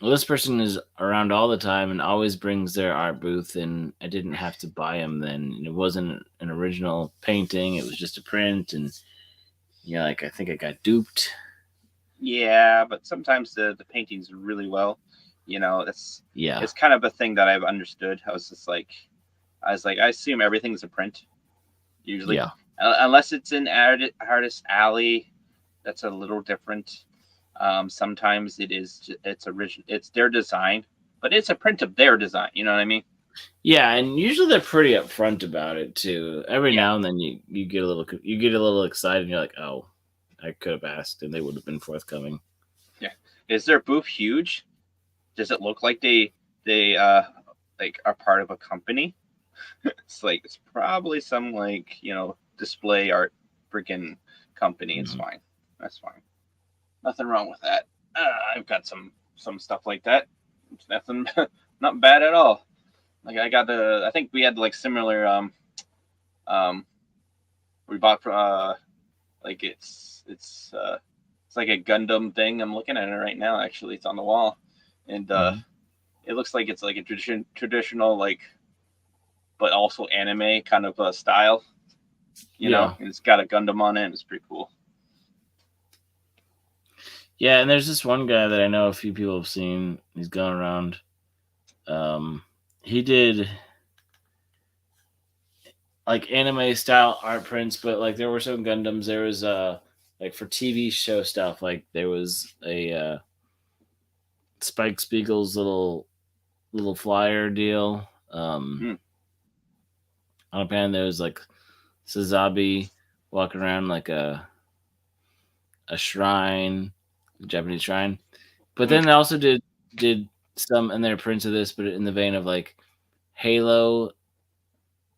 well, this person is around all the time and always brings their art booth, and I didn't have to buy them then. And it wasn't an original painting. It was just a print. And you're like, I think I got duped. Yeah, but sometimes the paintings really well. It's kind of a thing that I've understood. I was like, I assume everything's a print, usually. Yeah. Unless it's in Artist Alley, that's a little different. Sometimes it's original. It's their design, but it's a print of their design. You know what I mean? Yeah, and usually they're pretty upfront about it too. Every now and then you get a little excited, and you're like, oh, I could have asked, and they would have been forthcoming. Yeah. Is their booth huge? Does it look like they like are part of a company? It's probably some display art freaking company. It's fine. That's fine. Nothing wrong with that. I've got some stuff like that. It's nothing, not bad at all. Like I think we had like similar. We bought from Like it's like a Gundam thing. I'm looking at it right now. Actually, it's on the wall, and it looks like it's like a traditional like, but also anime kind of style. You know, and it's got a Gundam on it. It's pretty cool. Yeah, and there's this one guy that I know a few people have seen. He's going around. He did like anime style art prints, but like there were some Gundams. There was like for TV show stuff. Like there was a Spike Spiegel's little flyer deal. On a pan, there was like Sazabi walking around like a shrine, a Japanese shrine. But then they also did some in their prints of this, but in the vein of like Halo,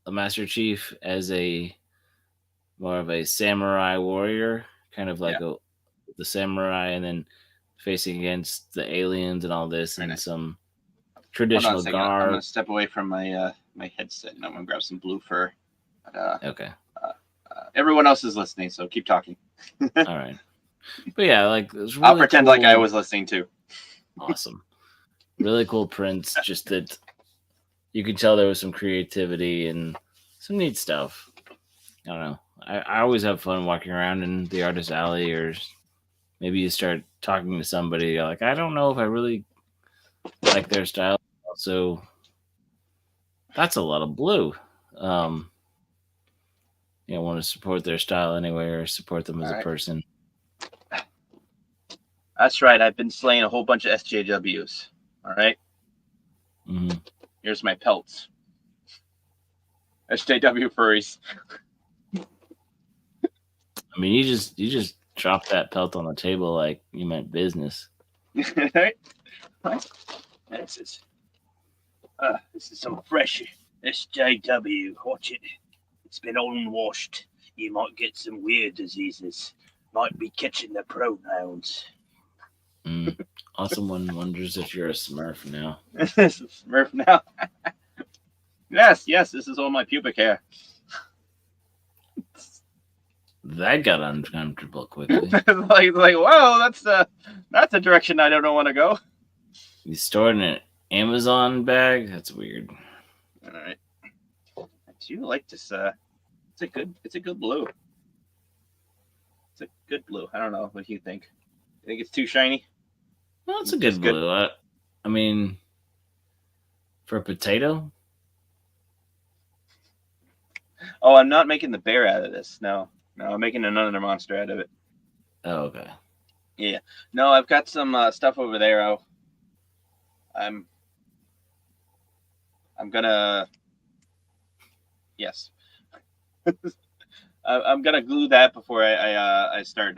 a Master Chief as a more of a samurai warrior, kind of like the samurai, and then facing against the aliens and all this, and some traditional garb. I'm gonna step away from my my headset, and I'm gonna grab some blue fur. But, okay. Everyone else is listening, so keep talking. All right. But yeah, like really I'll pretend like I was listening too. Awesome. Really cool prints. Just that you could tell there was some creativity and some neat stuff. I don't know. I always have fun walking around in the artist alley, or maybe you start talking to somebody. You're like, I don't know if I really like their style. So that's a lot of blue. You know, want to support their style anyway, or support them as a person. That's right. I've been slaying a whole bunch of SJWs. All right. Mm-hmm. Here's my pelts. SJW furries. I mean, you just dropped that pelt on the table like you meant business. Right? This is some fresh SJW. Watch it. It's been unwashed. You might get some weird diseases. Might be catching the pronouns. Awesome one wonders if you're a Smurf now. Smurf now. Yes, this is all my pubic hair. That got uncomfortable quickly. like, whoa, that's a direction I don't want to go. You stored in an Amazon bag? That's weird. All right. I do like this. It's a good blue. It's a good blue. I don't know. What do you think? You think it's too shiny? Well, it's a good blue. I mean, for a potato? Oh, I'm not making the bear out of this. No, I'm making another monster out of it. Oh, okay. Yeah. No, I've got some stuff over there. I'm gonna. Yes. I'm gonna glue that before I start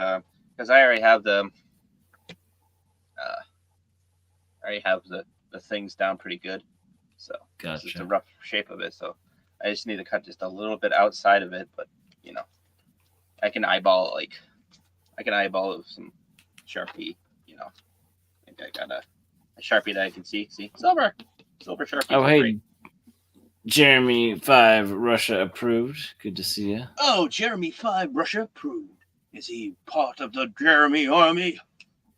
because I already have the things down pretty good. So gotcha. It's a rough shape of it. So I just need to cut just a little bit outside of it, but you know, I can eyeball it with some Sharpie. You know, I got a Sharpie that I can see. See, silver Sharpie. Oh, hey. Great. Jeremy 5 Russia approved. Good to see you. Oh, Jeremy 5 Russia approved. Is he part of the Jeremy army?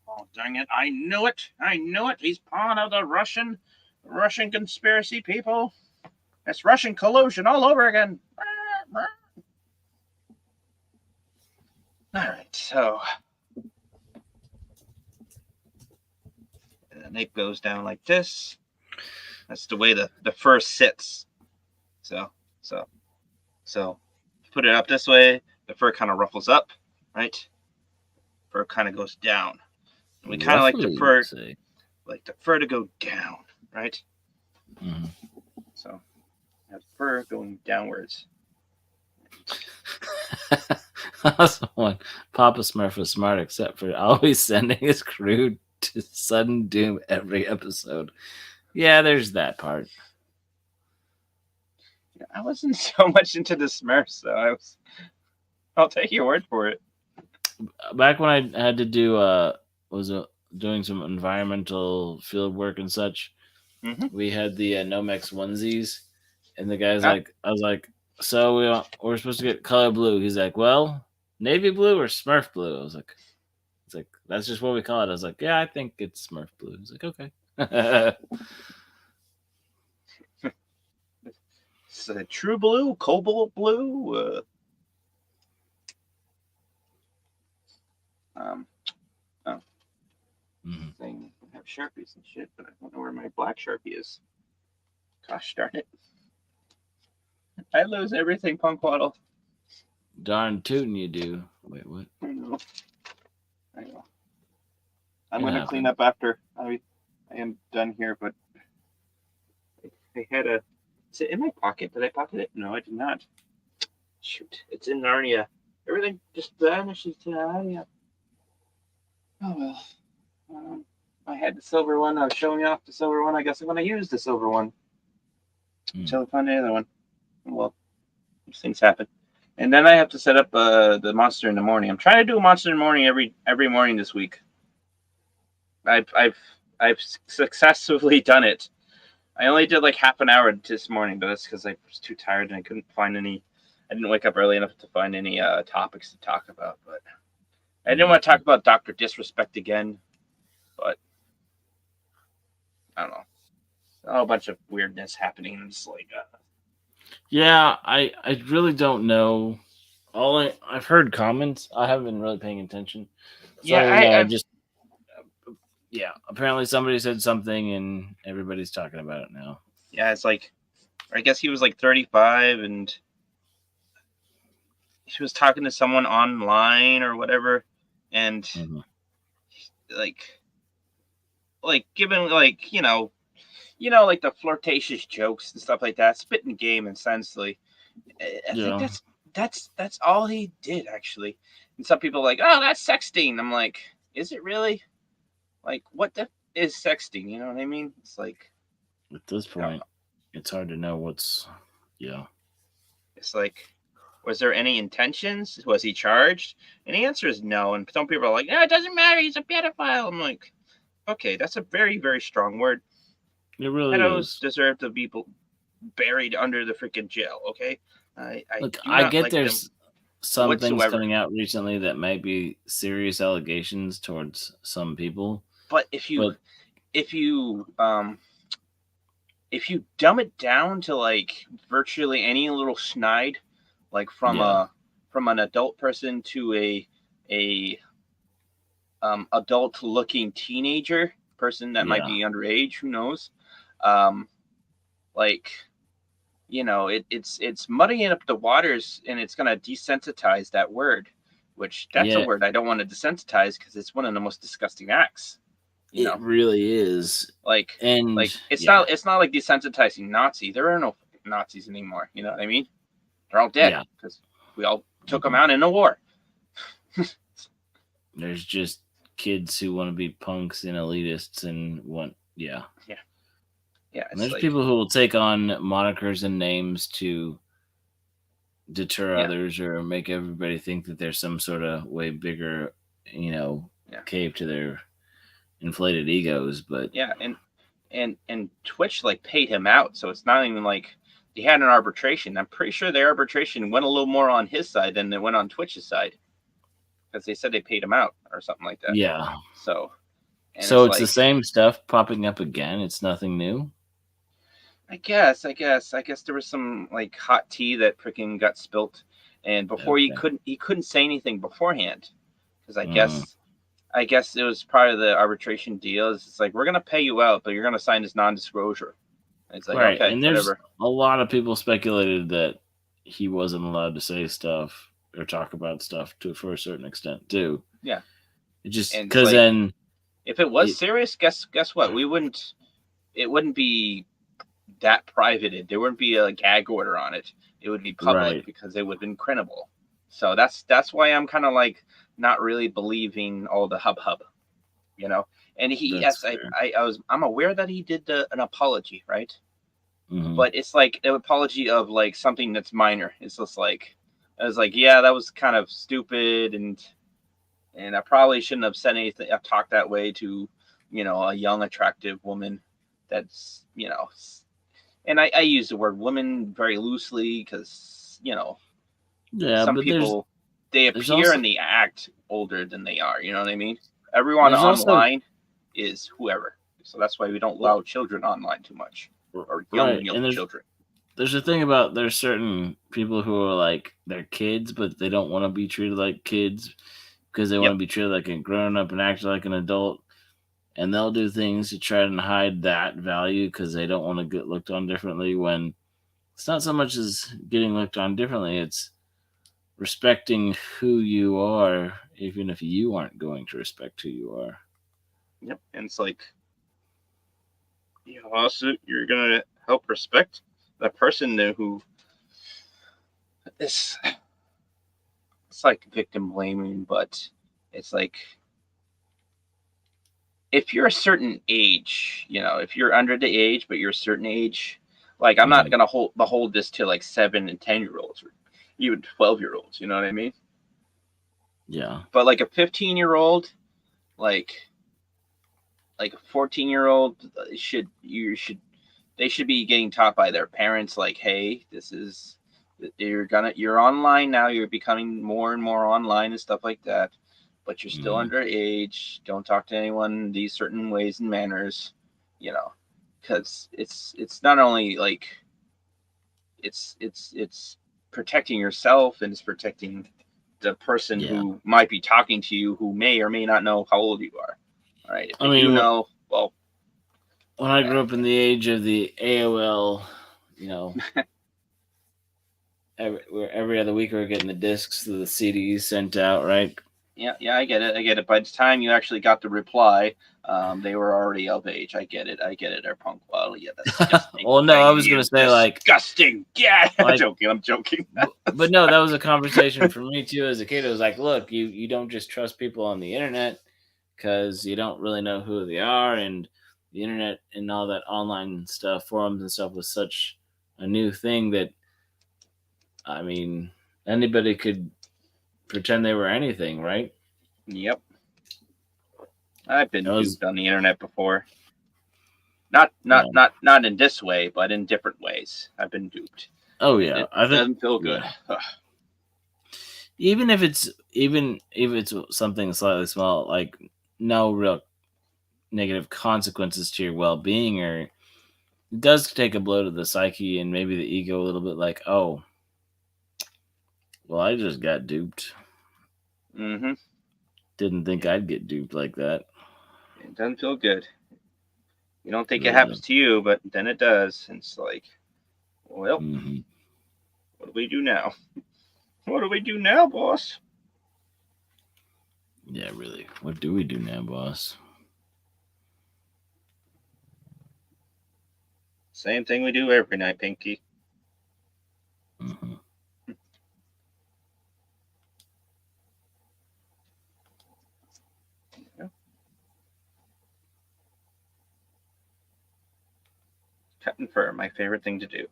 Oh, dang it. I knew it. He's part of the Russian conspiracy people. It's Russian collusion all over again. All right, so the nape goes down like this. That's the way the fur sits. So put it up this way, the fur kind of ruffles up, right? Fur kind of goes down. And we kind of like the fur to go down, right? Mm-hmm. So have fur going downwards. Awesome one. Papa Smurf was smart, except for always sending his crew to sudden doom every episode. Yeah, there's that part. I wasn't so much into the Smurfs, so I'll take your word for it. Back when I had to do doing some environmental field work and such, we had the Nomex onesies, and the guy's like, I was like, so we're supposed to get color blue. He's like, well, navy blue or Smurf blue? I was like, it's like that's just what we call it. I was like, yeah, I think it's Smurf blue. He's like, okay. It's true blue, cobalt blue. Oh, Mhm. thing. I have Sharpies and shit, but I don't know where my black Sharpie is. Gosh darn it. I lose everything, Punkwaddle. Darn tootin' you do. Wait, what? I know. I know. I'm It going to happened. clean up after I am done here, but I had a. Is it in my pocket? Did I pocket it? No, I did not. Shoot. It's in Narnia. Everything just vanishes to Narnia. Oh, well. I had the silver one. I was showing you off the silver one. I guess I'm going to use the silver one until I find the other one. Well, these things happen. And then I have to set up the monster in the morning. I'm trying to do a monster in the morning every morning this week. I've successfully done it. I only did like half an hour this morning, but that's because I was too tired and I couldn't find any. I didn't wake up early enough to find any topics to talk about. But I didn't want to talk about Dr. Disrespect again. But I don't know. A whole bunch of weirdness happening. It's like Yeah, I really don't know. I've heard comments. I haven't been really paying attention. So yeah, I just yeah. Apparently somebody said something and everybody's talking about it now. yeah. It's like I guess he was like 35 and he was talking to someone online or whatever, and Mhm. like given like like the flirtatious jokes and stuff like that, spitting game essentially. I think Yeah. that's all he did actually. And some people are like, oh, that's sexting. I'm like, is it really? Like, what the is sexting? You know what I mean? It's like, At this I don't point, know. it's hard to know what's yeah. It's like, was there any intentions? Was he charged? And the answer is no. And some people are like, no, it doesn't matter. He's a pedophile. I'm like, okay, that's a very, very strong word. It really Pedos is. deserve to be buried under the freaking jail. Okay, I Look, do I not get like them there's some things whatsoever. coming out recently that might be serious allegations towards some people, But but if you um if you dumb it down to like virtually any little snide, like yeah, from an adult person to a adult looking teenager person that might yeah, be underage, who knows? Um, like it's muddying up the waters and it's going to desensitize that word, which that's a yeah. word I don't want to desensitize because it's one of the most disgusting acts. You It know, really is, like and like it's yeah, not like desensitizing Nazi. There are no Nazis anymore. You know what I mean? They're all dead yeah. because we all took them Mhm. out in the war. There's just kids who want to be punks and elitists and want yeah. Yeah, yeah. And It's there's like people who will take on monikers and names to deter yeah, others or make everybody think that there's some sort of way bigger, you know, yeah, cave to their inflated egos. But yeah. And Twitch like paid him out, so it's not even like he had an arbitration. I'm pretty sure the arbitration went a little more on his side than it went on Twitch's side because they said they paid him out or something like that. yeah, So and so it's it's the like same stuff popping up again. It's nothing new. I guess there was some like hot tea that freaking got spilt, and before Okay. he couldn't say anything beforehand because Mm, I guess it was part of the arbitration deal. It's like we're gonna pay you out, but you're gonna sign this non-disclosure. And it's like right. okay, And there's whatever. a lot of people speculated that he wasn't allowed to say stuff or talk about stuff to for a certain extent too. Yeah, It just and it's because like then if it was it serious, guess what? We wouldn't. It wouldn't be that privated. There wouldn't be a gag order on it. It would be public right. because it would have been credible. So that's why I'm kind of like not really believing all the hub, you know. And he That's yes, fair. I'm aware that he did an apology, right? Hmm. But it's like an apology of like something that's minor. It's just like I was like, yeah, that was kind of stupid, and I probably shouldn't have said anything. I've talked that way to a young attractive woman that's and I use the word woman very loosely because Yeah, some but there's people they There's appear also and they act older than they are. You know what I mean? Everyone there's also online is whoever. So that's why we don't well, allow children online too much, or right, young and children. there's a thing about there's certain people who are like they're kids, but they don't want to be treated like kids because they want Yep. to be treated like a grown up and act like an adult, and they'll do things to try and hide that value because they don't want to get looked on differently. When it's not so much as getting looked on differently; it's respecting who you are, even if you aren't going to respect who you are. Yep. And it's like, also you're gonna help respect that person who is. It's like victim blaming, but it's like if you're a certain age, if you're under the age, but you're a certain age, like I'm not Mhm. gonna hold this to like 7 and 10-year-olds or even 12-year-olds. You know what I mean? Yeah. But like a 15-year-old, like like a 14-year-old should they should be getting taught by their parents, like, hey, this is you're online now, you're becoming more and more online and stuff like that, but you're still Mhm. underage. Don't talk to anyone these certain ways and manners, you know, because it's not only like it's protecting yourself, and it's protecting the person Yeah. who might be talking to you, who may or may not know how old you are. All right, if I they do mean, know, well, when I grew up in the age of the AOL, you know, every other week we were getting the discs, the CDs sent out, right? yeah, I get it. By the time you actually got the reply, they were already of age. I get it. They're punk. Well, yeah, that's disgusting. Well, no, Yeah, I was gonna you say disgusting. Yeah, I'm like, joking. I'm joking. but no, that was a conversation for me too as a kid. It was like, look, you don't just trust people on the internet because you don't really know who they are, and the internet and all that online stuff, forums and stuff, was such a new thing that I mean anybody could pretend they were anything, right? Yep, I've It been was, duped on the internet before. Not yeah. not not not in this way, but in different ways. I've been duped, Oh and yeah, it I think doesn't feel good. yeah. Even if it's something slightly small, like no real negative consequences to your well-being, or it does take a blow to the psyche and maybe the ego a little bit. Like, oh, well, I just got duped. Mm-hmm. Didn't think Yeah, I'd get duped like that. it doesn't feel good. You don't think it Really happens does. to you, but then it does. And it's like, well, Hmm. what do we do now? What do we do now, boss? Yeah, really. What do we do now, boss? Same thing we do every night, Pinky. Hmm. Yeah. Cutting fur, my favorite thing to do.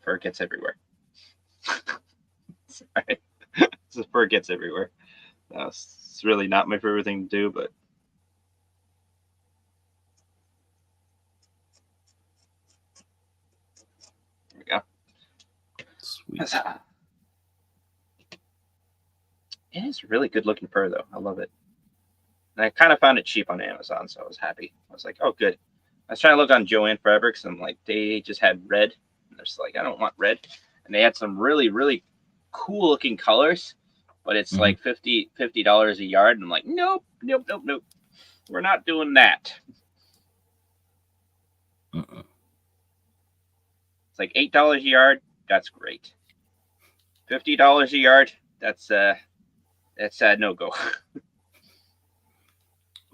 Fur gets everywhere. Sorry. The fur gets everywhere. It's really not my favorite thing to do, but there we go. Sweet. It is really good looking fur, though. I love it. And I kind of found it cheap on Amazon, so I was happy. I was like, oh, good. I was trying to look on Joann Fabrics, and like they just had red. And they're just like, I don't want red. And they had some really, really cool looking colors, but it's Hmm. like $50 a yard. And I'm like, nope, nope, nope, nope. We're not doing that. Mm-mm. It's like $8 a yard. That's great. $50 a yard. That's no go.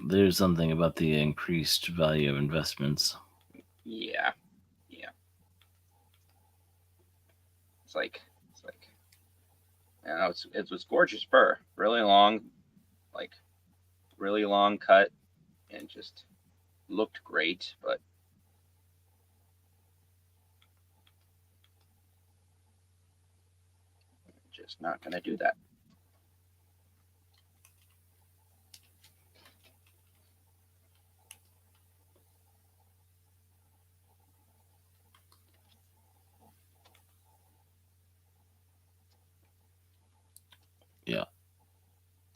There's something about the increased value of investments. Yeah, yeah. It's like it was gorgeous fur, really long, like really long cut, and just looked great. But just not gonna do that.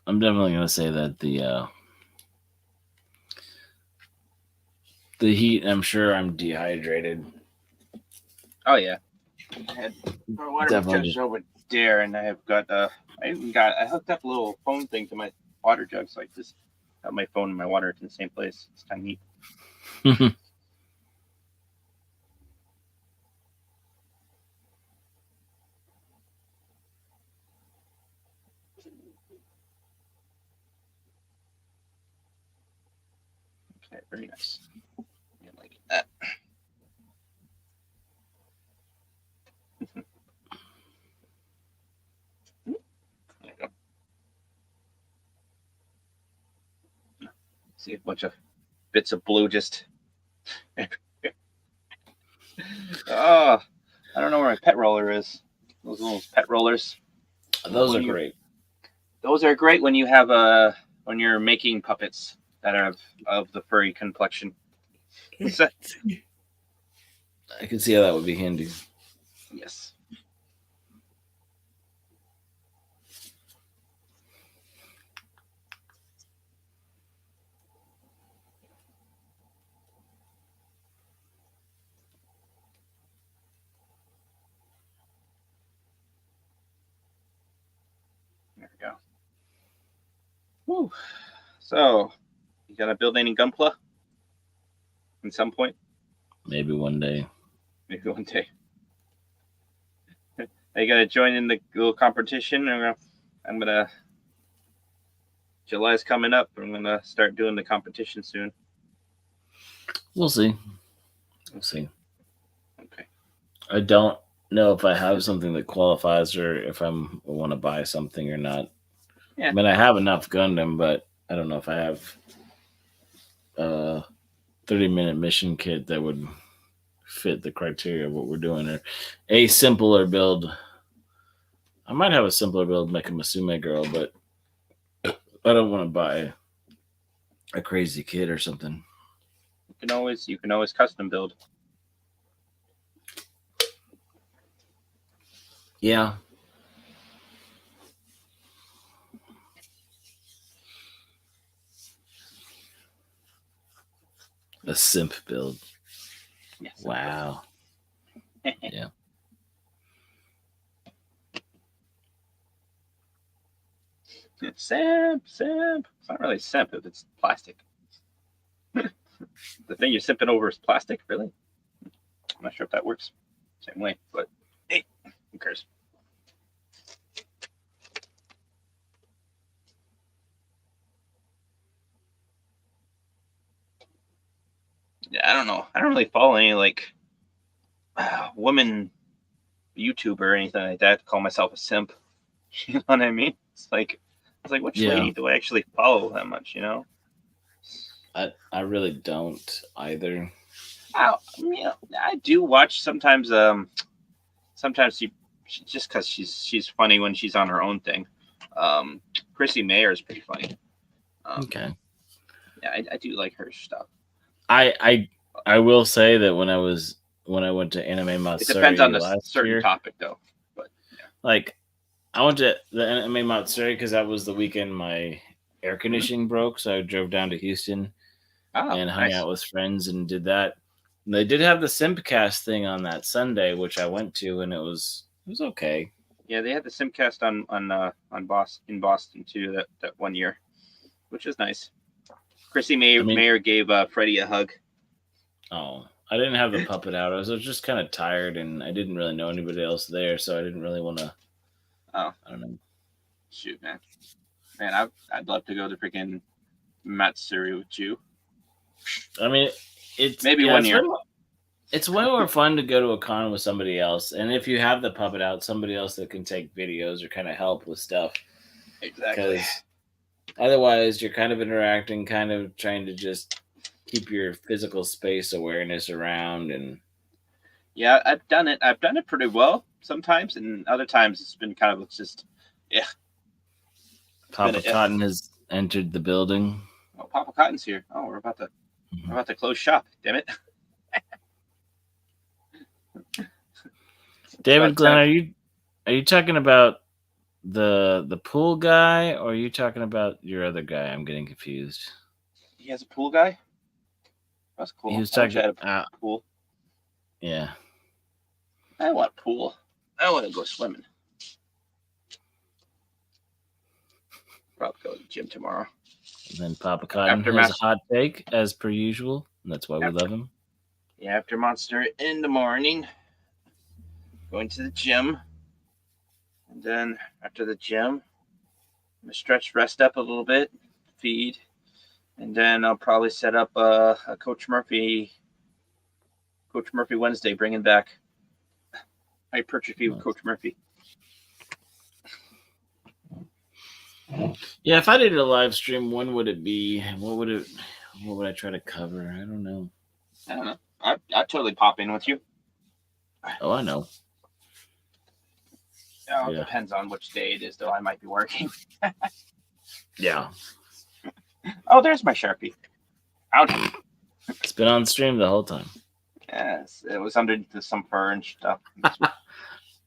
I'm definitely gonna say that the heat. I'm sure I'm dehydrated. Oh yeah, I had my water Definitely jug's just over there, and I have got I hooked up a little phone thing to my water jug, so I just have my phone and my water in the same place. It's kind of neat. Okay, very nice. Yeah, like that. There you go. See a bunch of bits of blue just. Oh, I don't know where my pet roller is. Those little pet rollers. those are great. Those are great when you have when you're making puppets that are of the furry complexion. So, I can see how that would be handy. yes. There we go. Whew. So, you gonna build any Gunpla at some point? Maybe one day. Maybe one day. Are you gonna join in the little competition? I'm gonna. July's coming up. I'm gonna start doing the competition soon. We'll see. We'll see. Okay. I don't know if I have something that qualifies or if I want to buy something or not. Yeah. I mean, I have enough Gundam, but I don't know if I have a 30-minute mission kit that would fit the criteria of what we're doing, or a simpler build. I might have a simpler build, make a Masume girl, but I don't want to buy a crazy kit or something. You can always custom build. Yeah. A simp build. Yes. Wow. Yeah. Simp. It's not really simp if it's plastic. The thing you're simping over is plastic, really? I'm not sure if that works same way, but hey, who cares? Yeah, I don't know. I don't really follow any like woman YouTuber or anything like that to call myself a simp. You know what I mean? It's like which lady do I actually follow that much? You know? I really don't either. I do watch sometimes. Sometimes she just because she's funny when she's on her own thing. Chrissy Mayer is pretty funny. Okay. Yeah, I do like her stuff. I will say that when I went to Anime Matsuri, it depends on the last certain year, topic though. But yeah. like I went to the Anime Matsuri because that was the weekend my air conditioning broke, so I drove down to Houston and hung nice. out with friends and did that. And they did have the Simpcast thing on that Sunday, which I went to, and it was okay. Yeah, they had the Simcast on Boston too that one year, which is nice. Chrissy Mayer gave Freddie a hug. Oh, I didn't have the puppet out. I was just kind of tired, and I didn't really know anybody else there, so I didn't really want to. Oh, I don't know. Shoot, man, I'd love to go to freaking Matsuri with you. I mean, it's maybe 1 year. It's way more fun to go to a con with somebody else, and if you have the puppet out, somebody else that can take videos or kind of help with stuff. Exactly. Because otherwise, you're kind of interacting, kind of trying to just keep your physical space awareness around. And yeah, I've done it. I've done it pretty well sometimes, and other times it's been kind of just Papa Cotton has entered the building. Oh, Papa Cotton's here. Oh, we're about to close shop. Damn it. David Glenn, are you talking about The pool guy, or are you talking about your other guy? I'm getting confused. He has a pool guy. That's cool. He was I wish talking. I had a pool. Yeah. I want a pool. I want to go swimming. Probably go to the gym tomorrow. And then Papa Cotton After has Mas- a hot take as per usual. And that's why we love him. Yeah, after Monster in the morning, going to the gym, and then after the gym, I'm gonna stretch, rest up a little bit, feed, and then I'll probably set up a Coach Murphy Wednesday, bringing back hypertrophy with Coach Murphy. Yeah, if I did a live stream, when would it be? What would I try to cover? I don't know. I don't know. I'd totally pop in with you. Oh, I know. Oh, it depends on which day it is, though. I might be working. Yeah. Oh, there's my Sharpie. Ouch. It's been on stream the whole time. Yes, it was under some fur and stuff.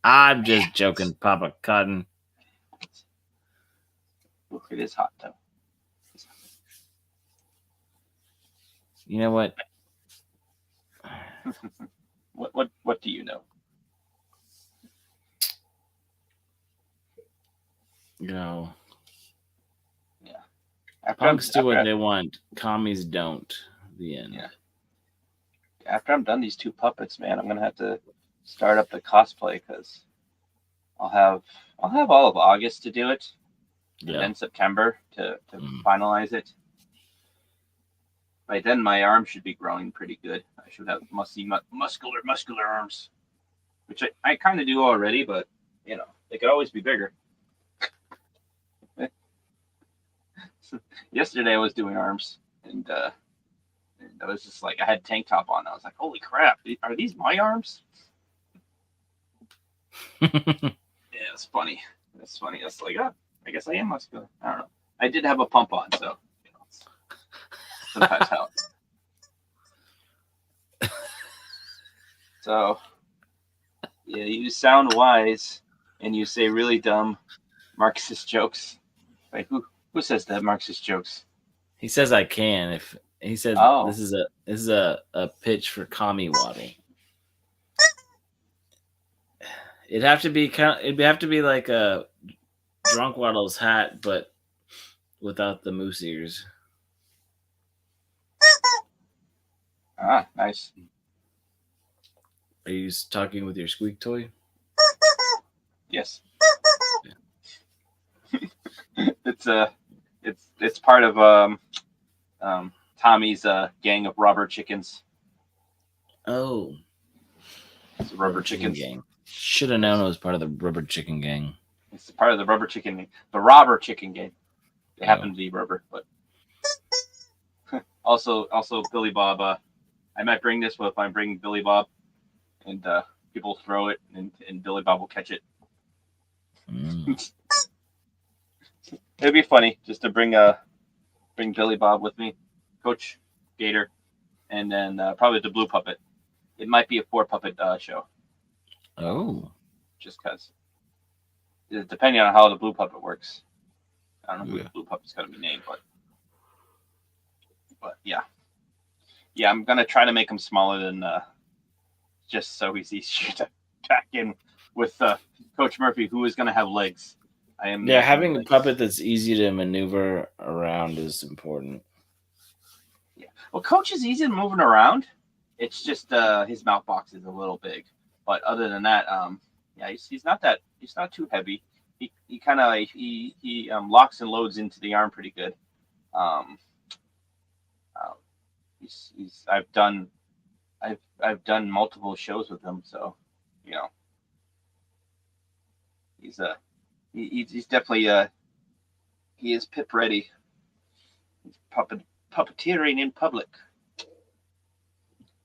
I'm just joking, Papa Cotton. Ooh, it is hot, though. You know what? What do you know? You know, yeah. Punks do what they want. Commies don't. The end. Yeah. After I'm done these two puppets, man, I'm gonna have to start up the cosplay because I'll have all of August to do it, and then September to finalize it. By then, my arm should be growing pretty good. I should have muscular arms, which I kind of do already, but you know they could always be bigger. Yesterday I was doing arms, and I was just like, I had tank top on. I was like, holy crap, are these my arms? Yeah, it's funny. It's funny. It's like, oh, I guess I am muscular. I don't know. I did have a pump on, so you know, sometimes helps. So, yeah, you sound wise, and you say really dumb Marxist jokes. Like, who says that Marxist jokes? He says I can. If he said this is a pitch for commie waddle. It'd have to be like a drunk waddle's hat, but without the moose ears. Ah, nice. Are you talking with your squeak toy? Yes. It's part of Tommy's gang of robber chickens. Oh, it's a rubber chicken gang. Should have known it was part of the rubber chicken gang. It's part of the robber chicken gang. They happen to be rubber, but also Billy Bob. I might bring this, but if I bring Billy Bob, and people throw it, and Billy Bob will catch it. It'd be funny just to bring Billy Bob with me, Coach Gator, and then probably the blue puppet. It might be a 4-puppet show. Oh. Just because. Depending on how the blue puppet works. I don't know who the blue puppet's going to be named, but yeah. Yeah, I'm going to try to make him smaller than just so he's easier to pack in with Coach Murphy, who is going to have legs. Having a puppet that's easy to maneuver around is important. Yeah. Well, Coach is easy to moving around. It's just his mouth box is a little big. But other than that, he's not too heavy. He kind of he locks and loads into the arm pretty good. I've done multiple shows with him, so you know he's definitely he is pip ready. He's puppeteering in public.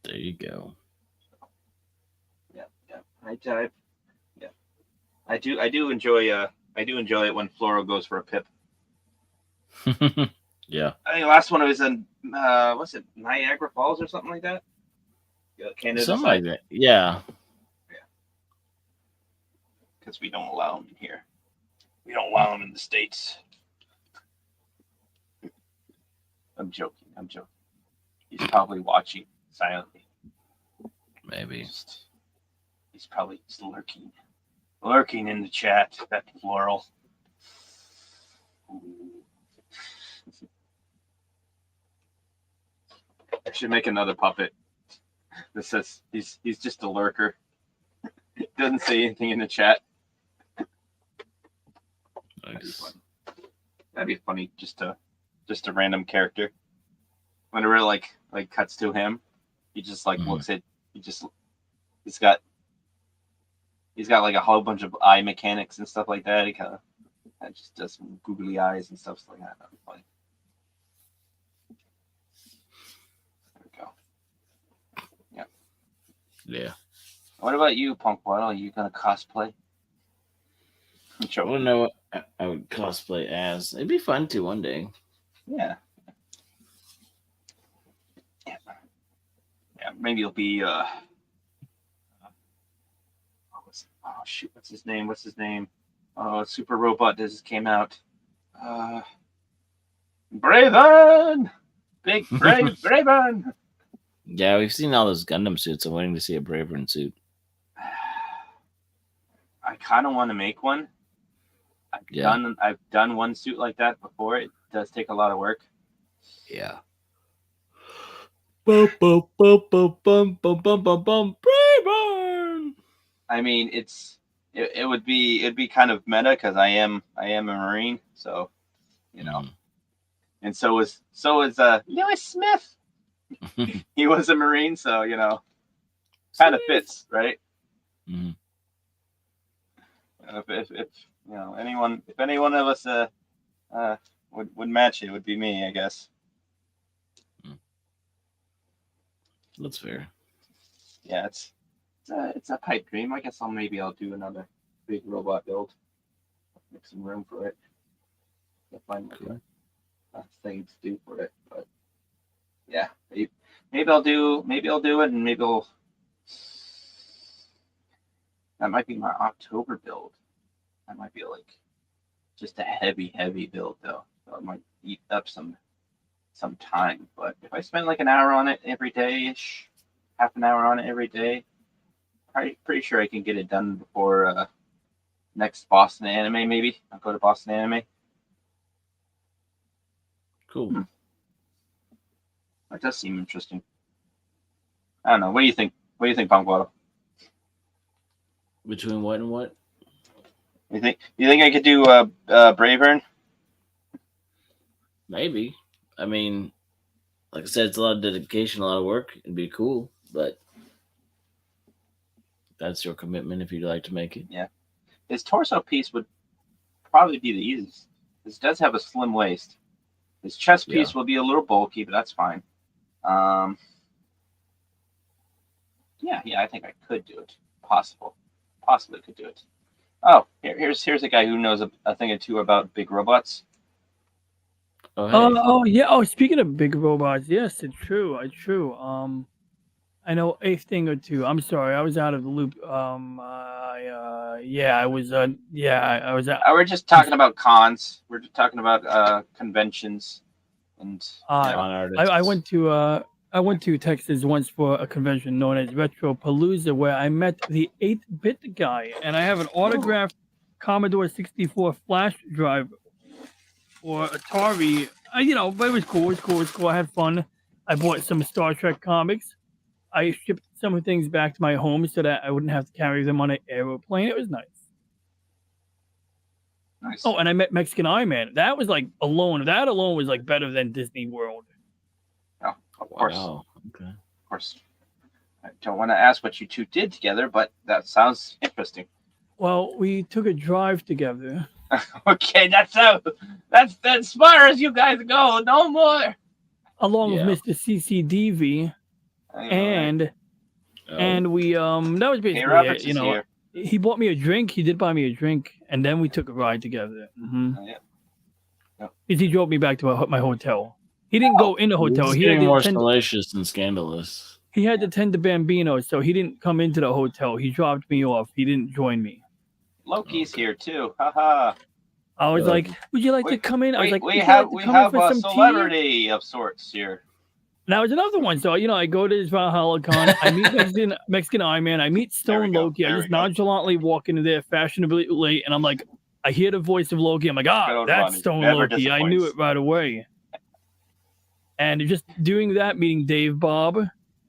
There you go. I do enjoy it when Floro goes for a pip. Yeah. I think the last one was in what's it, Niagara Falls or something like that? Canada something like that. Yeah. Because we don't allow them in here. We don't allow them in the States. I'm joking. He's probably watching silently. Maybe. He's probably just lurking in the chat. That floral. I should make another puppet that says he's just a lurker. Doesn't say anything in the chat. Nice. That'd be funny. Just a random character. Whenever it like cuts to him, he just looks at. He's got like a whole bunch of eye mechanics and stuff like that. He kind of just does some googly eyes and stuff like that. That'd be funny. There we go. Yeah. Yeah. What about you, Punk Waddle? Are you gonna cosplay? I don't know what I would cosplay as. It'd be fun to one day. Yeah. Maybe it'll be what's his name? Oh, Super Robot just came out. Braven! Big brave Braven! Yeah, we've seen all those Gundam suits. I'm waiting to see a Braverin suit. I kind of want to make one. I've done one suit like that before. It does take a lot of work. Yeah. Bum, bum, bum, bum, bum, bum, bum, bum, bum, Braverin! I mean, it'd be kind of meta because I am a Marine, so you know. And so is Lewis Smith. He was a Marine, so you know, kind of fits, right? Mm-hmm. If you know if any one of us would match it would be me, I guess. That's fair. Yeah, it's a pipe dream. I guess I'll do another big robot build. Make some room for it. I'll find a thing to do for it, but yeah, maybe I'll do it, and maybe that might be my October build. That might be like just a heavy build though. So it might eat up some time. But if I spend like an hour on it every day-ish, half an hour on it every day, I'm pretty sure I can get it done before next Boston Anime. Maybe I'll go to Boston Anime. Cool. That does seem interesting. I don't know. What do you think? What do you think, Punk Waddle? Between what and what? You think I could do Bravern? Maybe. I mean, like I said, it's a lot of dedication, a lot of work. It'd be cool, but that's your commitment if you'd like to make it. Yeah. His torso piece would probably be the easiest. This does have a slim waist. His chest piece will be a little bulky, but that's fine. Yeah, I think I could do it. Possibly could do it. Oh, here's a guy who knows a thing or two about big robots. Oh, hey. Yeah. Oh, speaking of big robots, yes, it's true. I know a thing or two. I'm sorry, I was out of the loop. I was out. We're just talking about cons. We're just talking about conventions, and I went to Texas once for a convention known as Retropalooza, where I met the 8-bit guy, and I have an autographed Commodore 64 flash drive for Atari. But it was cool. I had fun. I bought some Star Trek comics. I shipped some of the things back to my home so that I wouldn't have to carry them on an airplane. It was nice. Nice. Oh, and I met Mexican Eye Man. That was like alone. That alone was like better than Disney World. Oh, of course. Wow. Okay. Of course. I don't want to ask what you two did together, but that sounds interesting. Well, we took a drive together. Okay, that's as far as you guys go. No more. Along with Mr. CCDV. And we that was basically it, he bought me a drink. He did buy me a drink, and then we took a ride together. He drove me back to my hotel. He didn't go in the hotel. He had more salacious and scandalous. He had to tend to Bambino, so he didn't come into the hotel. He dropped me off. He didn't join me. Loki's here too. Haha. I was You're like, welcome. "Would you like to come in?" I was like, we "Would you have like to come in for a some tea?" celebrity of sorts here. That was another one. So I go to this Valhalla Con. I meet Mexican Iron Man. I meet There we Stone go. Loki. I There just we go. nonchalantly walk into there fashionably late, and I'm like, I hear the voice of Loki. I'm like, Good old that's Ronnie. Stone Never Loki. I knew disappoints. it right away. And just doing that, meeting Dave Bob,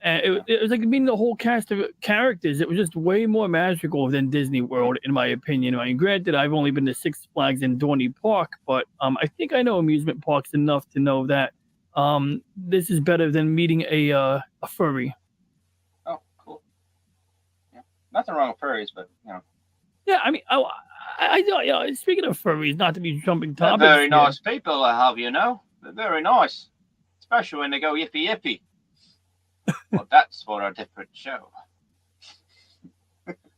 and it was like meeting the whole cast of characters. It was just way more magical than Disney World, in my opinion. I mean, granted, I've only been to Six Flags and Dorney Park, but I think I know amusement parks enough to know that this is better than meeting a furry. Oh, cool. Yeah, nothing wrong with furries, but you know, Yeah, I mean, speaking of furries, not to be jumping they're topics. very here. nice people. I have, you know, they're very nice, especially when they go yippee yippee. Well, that's for a different show.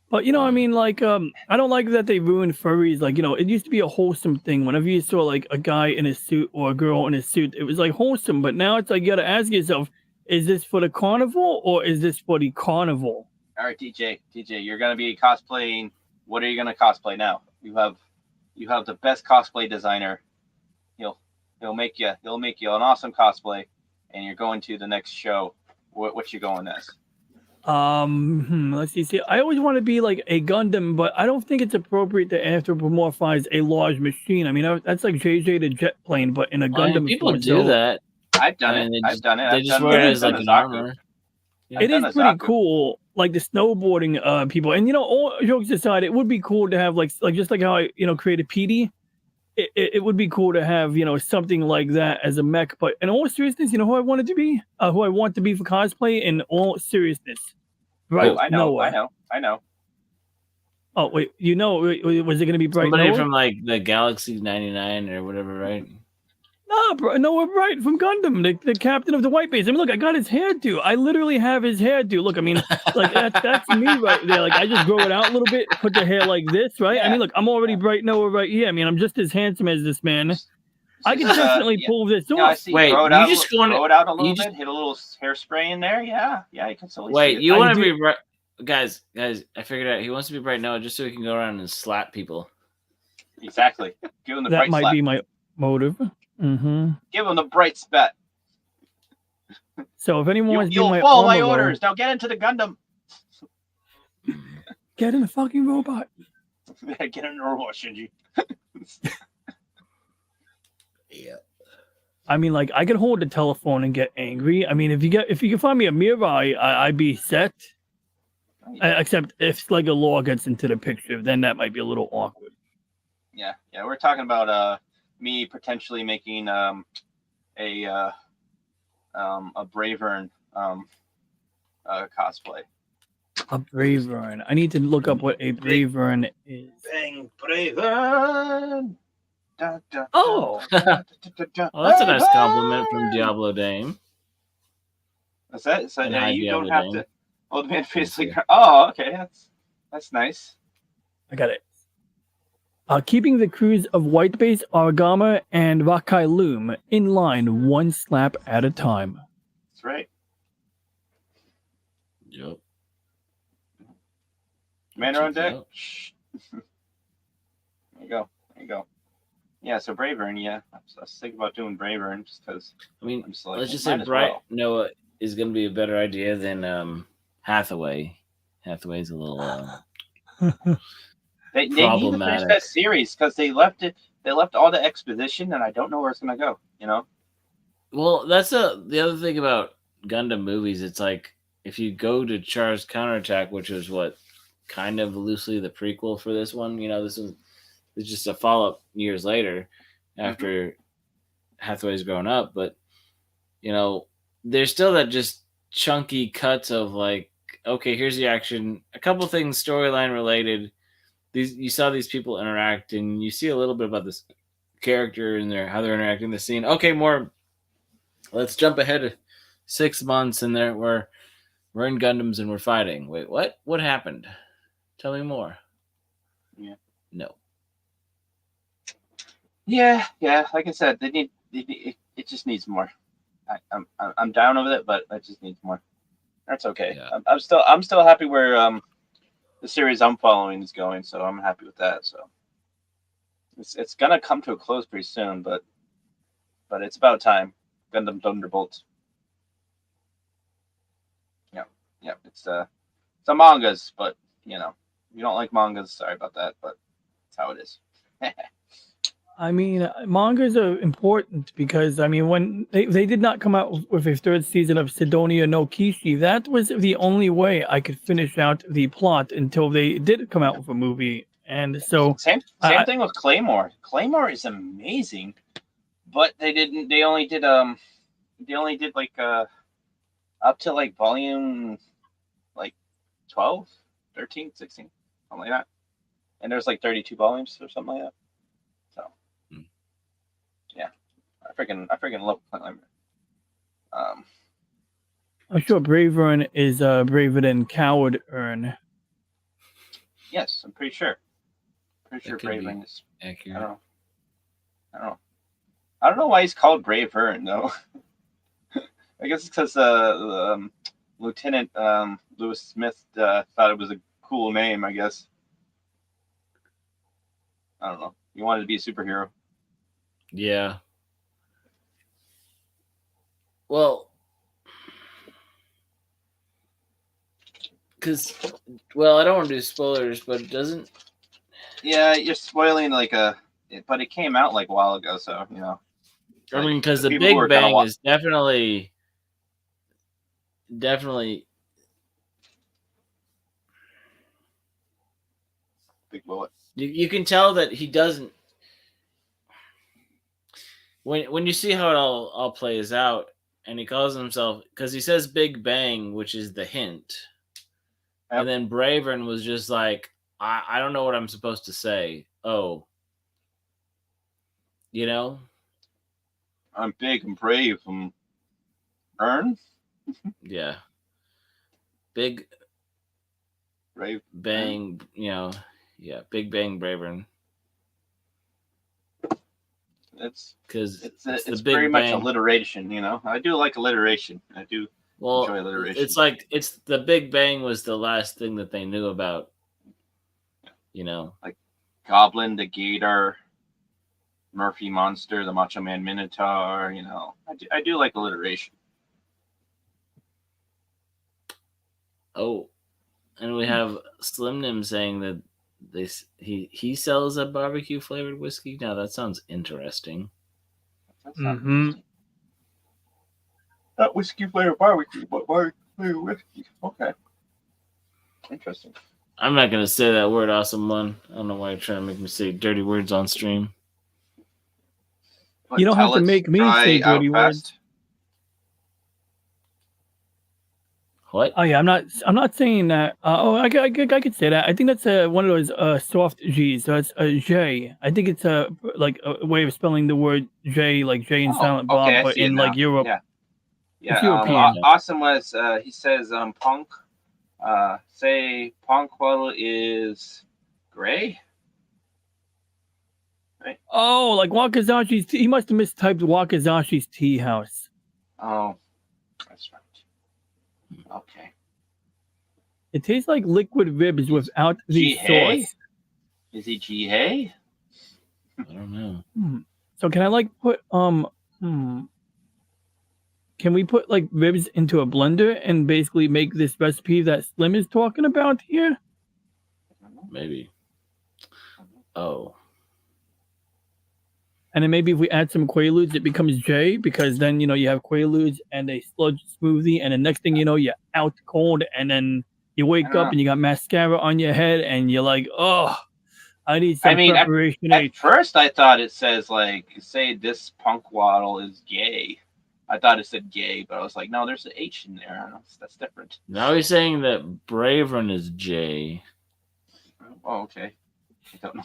But I mean, like, I don't like that they ruined furries. Like, it used to be a wholesome thing. Whenever you saw like a guy in a suit or a girl in a suit, it was like wholesome. But now it's like you got to ask yourself: is this for the carnival or is this for the carnival? All right, DJ, you're gonna be cosplaying. What are you gonna cosplay now? You have the best cosplay designer. He'll make you an awesome cosplay, and you're going to the next show. What you going as? Let's see. I always want to be like a Gundam, but I don't think it's appropriate to anthropomorphize a large machine. I mean, that's like JJ the jet plane, but in a I mean, Gundam. people form, do so that. I've done I mean, it. I've done it. They I've just done wear it I've as done like an Zaku. armor. Yeah. It is done a pretty Zaku. cool, like the snowboarding people. And all jokes aside, it would be cool to have like just like how I created PD. It would be cool to have something like that as a mech. But in all seriousness, who I wanted to be, who I want to be for cosplay. In all seriousness, right? Oh, I know. Noah. I know. Oh wait, was it going to be Bright Somebody Noah? from like the Galaxy 99 or whatever, right? No, Noah Bright from Gundam, the captain of the White Base. I mean, look, I got his hairdo. I literally have his hairdo. Look, I mean, like that's me right there. Like I just grow it out a little bit, put the hair like this, right? I mean, look, I'm already Bright Noah right here. I mean, I'm just as handsome as this man. I can definitely pull this off. Yeah, I see. Wait, Throw it you out, just throw wanna- it out a little you just- bit. Hit a little hairspray in there. Yeah, you can totally see Wait, it. you I want to do- be right, guys? I figured out he wants to be Bright Noah just so he can go around and slap people. Exactly. Give him the That bright might slap. be my motive. Mm-hmm. Give him the bright spat. So if anyone wants to be You'll my follow my armor orders. Now get into the Gundam. get in the fucking robot. Get in the robot, Shinji. Yeah. I mean, like I can hold the telephone and get angry. I mean, if you can find me a Mirai, I'd be set. Except if like a law gets into the picture, then that might be a little awkward. Yeah. We're talking about me potentially making a Bravern cosplay. A Bravern. I need to look up what a Bravern is. Bang Bravern. Da, da, Oh. da, da, da, da. Well, that's a nice compliment from Diablo Dame. What's that? So And hi, you don't Diablo have Dame. to. Old man fiercely. Yeah. Oh, okay. That's nice. I got it. Keeping the crews of White Base, Argama, and Rakai Loom in line one slap at a time. That's right. Yep. Commander on deck. Yep. Shh. There you go. Yeah, so Bravern, yeah. I was thinking about doing Bravern just because I mean, I'm just like, let's just might say as Bright well. Noah is going to be a better idea than Hathaway. Hathaway's a little. They need to finish problematic. that series because they left all the exposition, and I don't know where it's gonna go. Well, that's the other thing about Gundam movies. It's like if you go to Char's Counterattack, which was what kind of loosely the prequel for this one. This is just a follow up years later after Hathaway's grown up, but there's still that just chunky cuts of like, okay, here's the action, a couple things storyline related. You saw these people interact, and you see a little bit about this character and how they're interacting in the scene. Okay, more. Let's jump ahead 6 months, and we're in Gundams and we're fighting. Wait, what? What happened? Tell me more. Yeah. No. Yeah. Like I said, it just needs more. I'm down with it, but it just needs more. That's okay. Yeah. I'm still happy where the series I'm following is going, so I'm happy with that. So It's gonna come to a close pretty soon, but it's about time. Gundam Thunderbolts. Yeah, it's a mangas, but you know, if you don't like mangas, sorry about that, but that's how it is. I mean, mangas are important because I mean, when they did not come out with a third season of Sidonia no Kishi, that was the only way I could finish out the plot until they did come out with a movie. And so Same thing with Claymore. Claymore is amazing, but they only did like up to like volume like 12, 13, 16, something like that. And there's like 32 volumes or something like that. So yeah, I freaking love Claymore. I'm sure Brave Ern is braver than Coward Ern. Yes, I'm pretty sure. Brave Ern is accurate. I don't know why he's called Brave Ern though. I guess it's because Lieutenant Lewis Smith thought it was a cool name. I guess. I don't know. He wanted to be a superhero. Yeah. Well, because I don't want to do spoilers, but it doesn't. Yeah, you're spoiling but it came out like a while ago, so you know. I mean, because the people Big who are Bang gonna is definitely. Big bullet. You can tell that he doesn't. When you see how it all plays out, and he calls himself, because he says Big Bang, which is the hint, Yep. and then Brave Ern was just like, I don't know what I'm supposed to say. Oh, you know, I'm big and brave. Ern? yeah, Big Brave Bang, you know, yeah, Big Bang Brave Ern. It's Because it's the Big very much Bang. alliteration, you know. I do like alliteration. I do enjoy alliteration. It's like it's the Big Bang was the last thing that they knew about. You know, like Goblin, the Gator, Murphy Monster, the Macho Man Minotaur. You know, I do like alliteration. Oh, and we have Slim Nim saying that he sells a barbecue flavored whiskey. Now that sounds interesting. That's not interesting. Not whiskey flavored barbecue, but barbecue flavored whiskey. Okay, interesting. I'm not gonna say that word, awesome one. I don't know why you're trying to make me say dirty words on stream. You don't have to make me say dirty words. What? Oh yeah, I'm not saying that. I could say that. I think that's one of those soft G's. So it's a J. I think it's like a way of spelling the word J, like J in Silent Bob, okay, but in like Europe. Yeah. European. Awesome was he says punk. Say Ponquil is gray. Right. Oh, like Wakazashi's. He must have mistyped Wakazashi's Tea House. Oh, that's right. Okay. It tastes like liquid ribs without the sauce. Is he Jihei? I don't know. So can I like put Can we put like ribs into a blender and basically make this recipe that Slim is talking about here? Maybe. Oh. And then maybe if we add some Quaaludes, it becomes J, because then, you know, you have Quaaludes and a sludge smoothie, and the next thing you know, you're out cold, and then you wake up and you got mascara on your head, and you're like, oh, I need some preparation. At first, I thought it says, like, say this punk waddle is gay. I thought it said gay, but I was like, no, there's an H in there. That's different. Now he's saying that Brave Ern is J. Oh, okay. I don't know.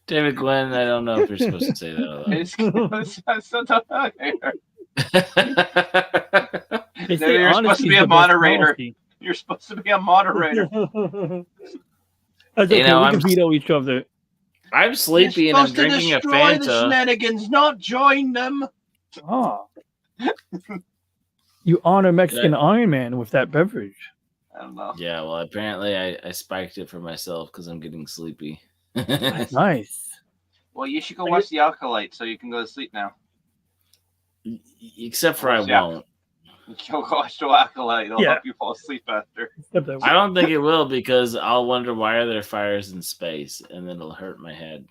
David Glenn, I don't know if you're supposed to say that You're supposed to be a moderator. You're supposed to be a moderator. That's okay. We can veto each other. I'm sleepy and I'm drinking a Fanta. The shenanigans, not join them. Oh. You honor Mexican Iron Man with that beverage. I don't know. Yeah, well, apparently I spiked it for myself because I'm getting sleepy. Nice. Well, you should go watch The Acolyte so you can go to sleep now. Except for I Yeah. won't. Go watch The Acolyte. It'll Yeah. help you fall asleep faster. I don't think it will because I'll wonder why are there fires in space, and then it'll hurt my head.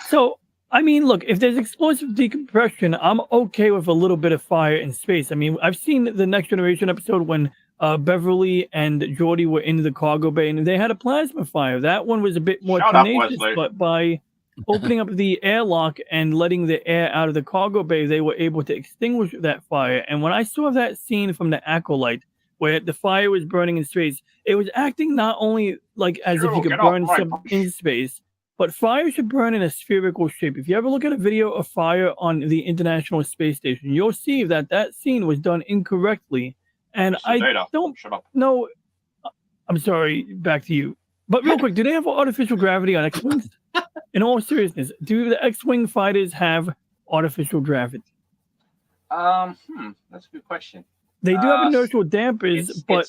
So, I mean, look, if there's explosive decompression, I'm okay with a little bit of fire in space. I mean, I've seen the Next Generation episode when Beverly and Geordi were in the cargo bay and they had a plasma fire. That one was a bit more Shut up, tenacious, Wesley. but by opening up the airlock and letting the air out of the cargo bay, they were able to extinguish that fire. And when I saw that scene from The Acolyte, where the fire was burning in space, it was acting not only like as if you could Get off burn my something bush. in space, but fire should burn in a spherical shape. If you ever look at a video of fire on the International Space Station, you'll see that that scene was done incorrectly. And I don't Shut up. know. I'm sorry, back to you. But real quick, do they have artificial gravity on X-Wings? In all seriousness, do the X-Wing fighters have artificial gravity? That's a good question. They do have inertial dampers, but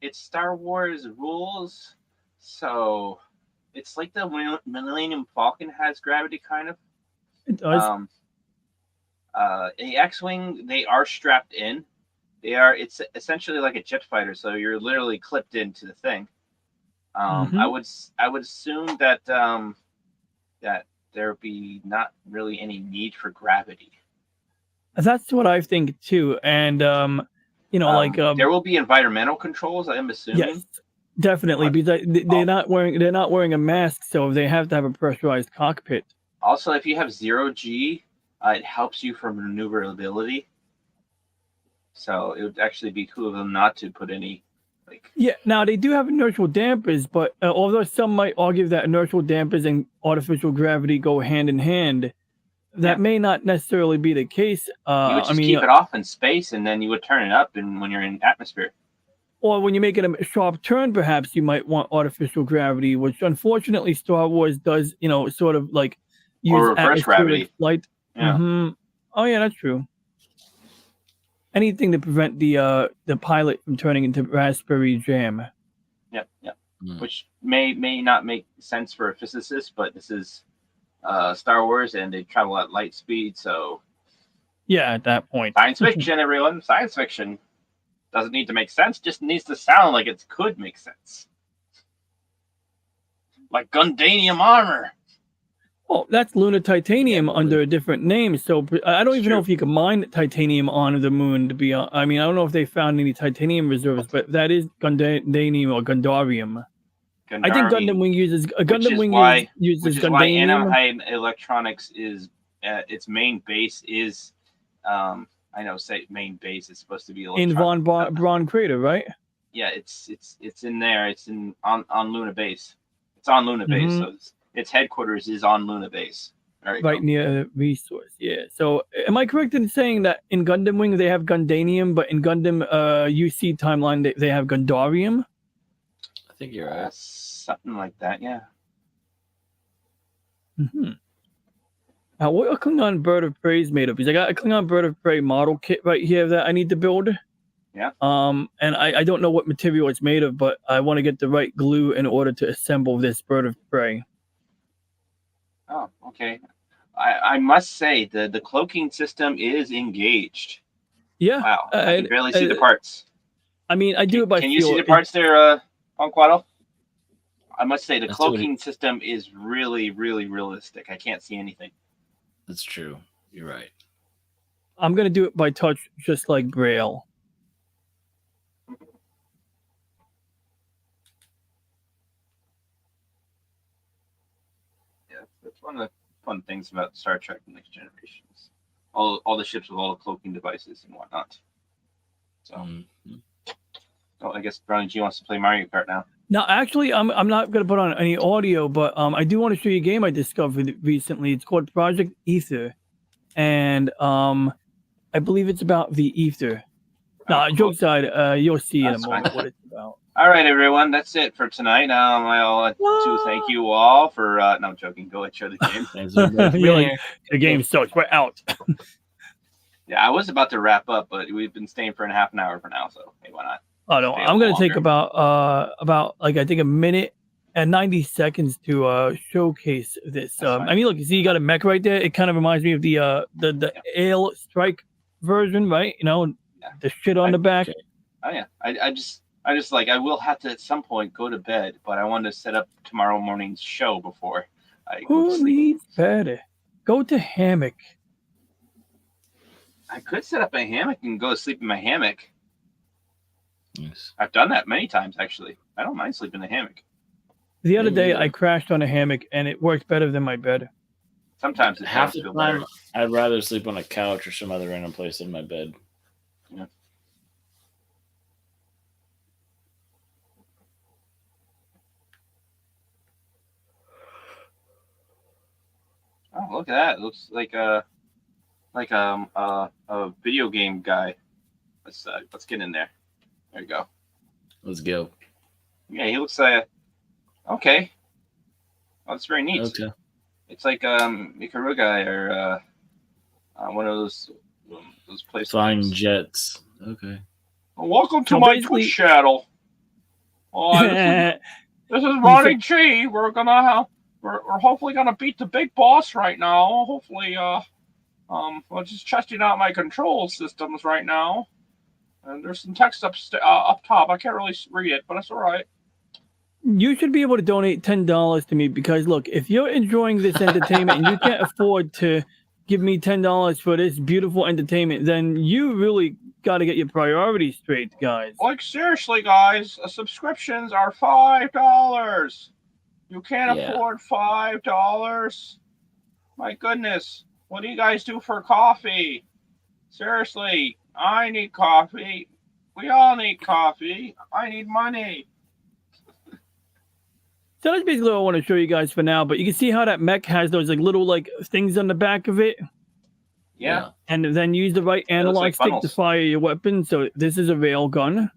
it's Star Wars rules, so it's like the Millennium Falcon has gravity, kind of. it does. A X-wing, they are strapped in. It's essentially like a jet fighter, so you're literally clipped into the thing. I would assume that that there would be not really any need for gravity. That's what I think too. And there will be environmental controls, I'm assuming. yes, definitely, because they're not wearing a mask, so they have to have a pressurized cockpit. Also, if you have 0G, it helps you for maneuverability. So it would actually be cool of them not to put any Yeah, now they do have inertial dampers, but although some might argue that inertial dampers and artificial gravity go hand in hand, that may not necessarily be the case. You would just keep it off in space, and then you would turn it up, and when you're in atmosphere. Or when you're making a sharp turn, perhaps you might want artificial gravity, which unfortunately Star Wars does, sort of like use or reverse atmospheric gravity. flight. Yeah. Oh yeah, that's true. Anything to prevent the pilot from turning into raspberry jam. Yep. Which may not make sense for a physicist, but this is Star Wars, and they travel at light speed, so yeah, at that point. Science fiction, everyone. Science fiction doesn't need to make sense; just needs to sound like it could make sense, like Gundanium armor. Well, that's lunar titanium under a different name. So I don't even know if you can mine titanium on the moon. To be honest, I mean, I don't know if they found any titanium reserves, but that is Gundanium or Gundarium. I think Gundam Wing uses Gundanium. Which is why Anaheim Electronics is its main base is main base is supposed to be in Von Braun Crater, right? Yeah, it's in there. It's on Luna Base. It's on Luna Base, so its headquarters is on Luna Base. Right near resource, yeah. So am I correct in saying that in Gundam Wing they have Gundanium, but in Gundam UC timeline they have Gundarium? I think you're right. Something like that, yeah. Now, what a Klingon bird of prey is made of? Because I got a Klingon bird of prey model kit right here that I need to build. Yeah. And I don't know what material it's made of, but I want to get the right glue in order to assemble this bird of prey. Oh, okay. I must say the cloaking system is engaged. Yeah. Wow. I can barely see the parts. I mean, I do it by Can you see the parts there, Ponquato? I must say the cloaking system is really, really realistic. I can't see anything. That's true. You're right. I'm going to do it by touch, just like Braille. Yeah, that's one of the fun things about Star Trek: The Next Generations. All the ships with all the cloaking devices and whatnot. So, I guess Brownie G wants to play Mario Kart now. No, actually, I'm not going to put on any audio, but I do want to show you a game I discovered recently. It's called Project Ether, and I believe it's about the ether. Joke aside, you'll see in a moment what it's about. All right, everyone, that's it for tonight. I'll like to thank you all for. No, I'm joking. Go ahead, show the game. The game sucks. We're out. Yeah, I was about to wrap up, but we've been staying for half an hour for now, so hey, why not? Oh no, I'm gonna take about like I think a minute and 90 seconds to showcase this. That's fine. I mean, look, you see, you got a mech right there. It kind of reminds me of the Ale Strike version, right? You know, Yeah. the shit on the back. Okay. Oh yeah, I just like I will have to at some point go to bed, but I want to set up tomorrow morning's show before I go to Who sleep. needs better? Go to hammock. I could set up a hammock and go to sleep in my hammock. Yes. I've done that many times actually. I don't mind sleeping in a hammock. The other day, Yeah. I crashed on a hammock, and it worked better than my bed. Sometimes it Half does the feel time, better. I'd rather sleep on a couch or some other random place than my bed. Oh, look at that! It looks like a video game guy. Let's get in there. There you go. Let's go. Yeah, he looks like okay. Oh, that's very neat. Okay. It's like Ikaruga or one of those places. Flying jets. Okay. Welcome to So my basically- Twitch channel. Oh, this is Ronnie G. We're hopefully gonna beat the big boss right now. Hopefully, we're just testing out my control systems right now. And there's some text up top. I can't really read it, but it's all right. You should be able to donate $10 to me because look, if you're enjoying this entertainment and you can't afford to give me $10 for this beautiful entertainment, then you really got to get your priorities straight, guys. Like seriously, guys, subscriptions are $5. You can't Yeah. afford $5. My goodness, what do you guys do for coffee? Seriously, I need coffee. We all need coffee. I need money. So that's basically what I want to show you guys for now. But you can see how that mech has those like little like things on the back of it, Yeah. and then use the right analog like stick to funnels. fire your weapon. So this is a rail gun,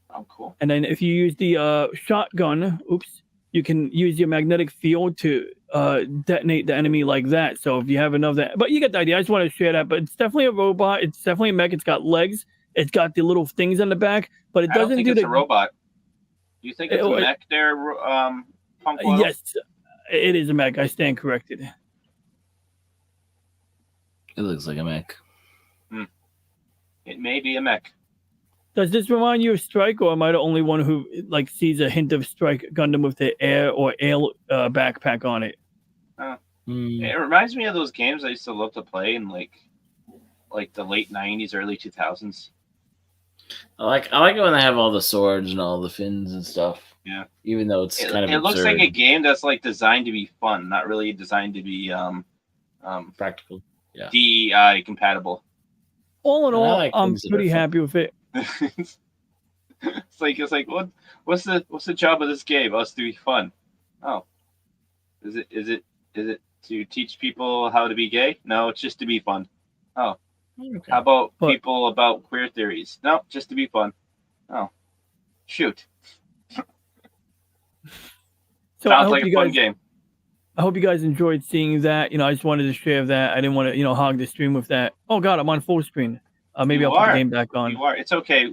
Oh, cool. and then if you use the shotgun, you can use your magnetic field to detonate the enemy like that. So if you have enough that, but you get the idea. I just want to share that. But it's definitely a robot. It's definitely a mech. It's got legs. It's got the little things on the back, but it I don't doesn't think do it's the a robot. You think it's a It- mech there, Punk Waddle? Yes, it is a mech. I stand corrected. It looks like a mech. It may be a mech. Does this remind you of Strike, or am I the only one who like sees a hint of Strike Gundam with the air or ale backpack on it? Hmm. It reminds me of those games I used to love to play in like the late 90s, early 2000s. I like it when they have all the swords and all the fins and stuff. Yeah. Even though it's kind of It looks like absurd. a game that's like designed to be fun, not really designed to be Practical. DEI compatible. All in I all, like I'm things that pretty are fun. happy with it. it's like what's the job of this game? Oh, it's to be fun. Oh, is it to teach people how to be gay? No, it's just to be fun. Oh, Okay. how about But- people about queer theories? No, just to be fun. Oh, shoot. So I Sounds hope like a you fun guys, game. I hope you guys enjoyed seeing that. I just wanted to share that. I didn't want to, hog the stream with that. Oh God, I'm on full screen. Maybe You I'll put are. the game back on. You are. It's okay.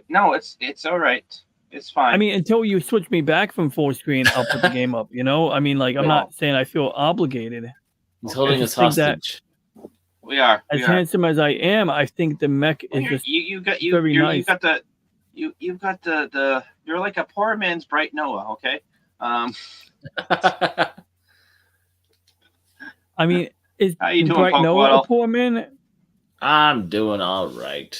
No, it's all right. It's fine. I mean, until you switch me back from full screen, I'll put the game up. I mean, like I'm No. not saying I feel obligated. He's Okay. holding I us just think that- hostage. we are. As We are. handsome as I am, I think the mech Well, is just you've got very nice. you've got the you're like a poor man's Bright Noah. Okay. I mean, is How you doing, Bright Punk Noah Waddle? a poor man? I'm doing all right.